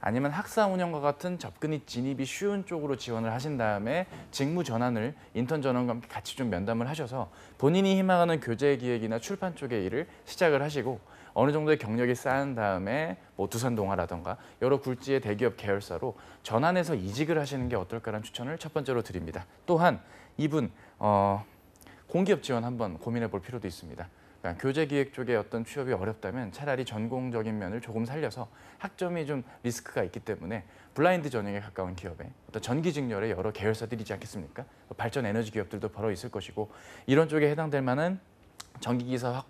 아니면 학사 운영과 같은 접근이 진입이 쉬운 쪽으로 지원을 하신 다음에 직무 전환을 인턴 전원과 함께 같이 좀 면담을 하셔서 본인이 희망하는 교재 기획이나 출판 쪽의 일을 시작을 하시고 어느 정도의 경력이 쌓은 다음에 뭐 두산동아라던가 여러 굴지의 대기업 계열사로 전환해서 이직을 하시는 게 어떨까라는 추천을 첫 번째로 드립니다. 또한 이분 공기업 지원 한번 고민해 볼 필요도 있습니다. 그러니까 교재기획 쪽에 어떤 취업이 어렵다면 차라리 전공적인 면을 조금 살려서 학점이 좀 리스크가 있기 때문에 블라인드 전형에 가까운 기업에 어떤 전기 직렬의 여러 계열사들이 있지 않겠습니까? 발전 에너지 기업들도 벌어 있을 것이고 이런 쪽에 해당될 만한 전기기사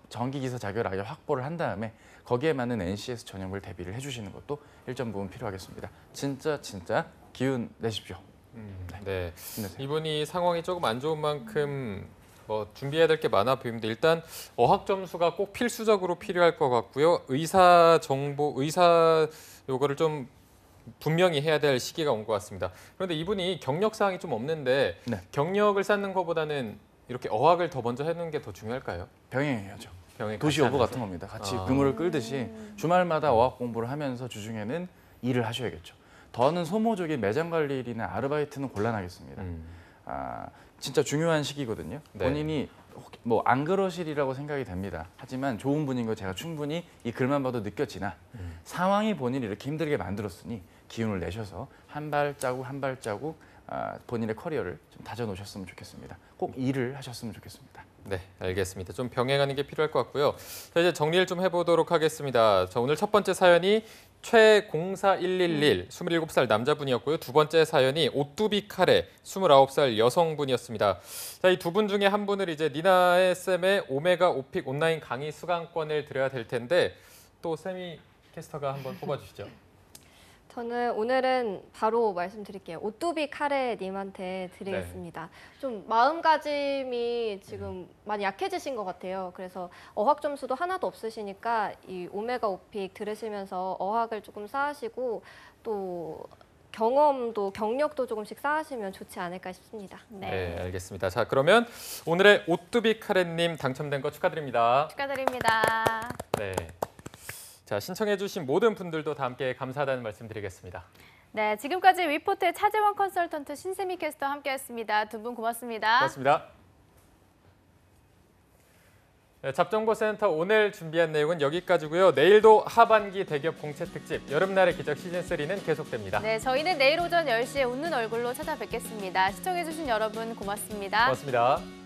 자격을 아예 확보를 한 다음에 거기에 맞는 NCS 전형을 대비를 해주시는 것도 일정 부분 필요하겠습니다. 진짜 기운 내십시오. 네. 힘내세요. 이분이 상황이 조금 안 좋은 만큼 준비해야 될 게 많아 보입니다. 일단 어학 점수가 꼭 필수적으로 필요할 것 같고요. 의사 요거를 좀 분명히 해야 될 시기가 온 것 같습니다. 그런데 이분이 경력 사항이 좀 없는데 네. 경력을 쌓는 것보다는 이렇게 어학을 더 먼저 해놓는 게 더 중요할까요? 병행해야죠. 병행 도시 같이 여부 하면서? 같은 겁니다. 같이 아. 그물을 끌듯이 주말마다 어학 공부를 하면서 주중에는 일을 하셔야겠죠. 더는 소모적인 매장 관리 일이나 아르바이트는 곤란하겠습니다. 진짜 중요한 시기거든요. 네. 본인이 뭐 안 그러시리라고 생각이 됩니다. 하지만 좋은 분인 거 제가 충분히 이 글만 봐도 느꼈지나 상황이 본인을 이렇게 힘들게 만들었으니 기운을 내셔서 한 발자국 본인의 커리어를 좀 다져놓으셨으면 좋겠습니다. 꼭 일을 하셨으면 좋겠습니다. 네, 알겠습니다. 좀 병행하는 게 필요할 것 같고요. 자, 이제 정리를 좀 해보도록 하겠습니다. 자, 오늘 첫 번째 사연이 최04111 27살 남자분이었고요. 두 번째 사연이 오뚜비 카레 29살 여성분이었습니다. 자, 이 두 분 중에 한 분을 이제 니나의 쌤의 오메가 오픽 온라인 강의 수강권을 드려야 될 텐데 또 세미 캐스터가 한번 뽑아주시죠. 저는 오늘은 바로 말씀드릴게요. 오뚜비 카레님한테 드리겠습니다. 좀 마음가짐이 지금 많이 약해지신 것 같아요. 그래서 어학 점수도 하나도 없으시니까 이 오메가 오픽 들으시면서 어학을 조금 쌓으시고 또 경력도 조금씩 쌓으시면 좋지 않을까 싶습니다. 네, 알겠습니다. 자, 그러면 오늘의 오뚜비 카레님 당첨된 거 축하드립니다. 축하드립니다. 네. 자, 신청해주신 모든 분들도 다 함께 감사하다는 말씀드리겠습니다. 네, 지금까지 위포트의 차재원 컨설턴트 신세미 캐스터와 함께했습니다. 두 분 고맙습니다. 고맙습니다. 네, 잡정보센터 오늘 준비한 내용은 여기까지고요. 내일도 하반기 대기업 공채 특집 여름날의 기적 시즌3는 계속됩니다. 네, 저희는 내일 오전 10시에 웃는 얼굴로 찾아뵙겠습니다. 시청해주신 여러분 고맙습니다. 고맙습니다.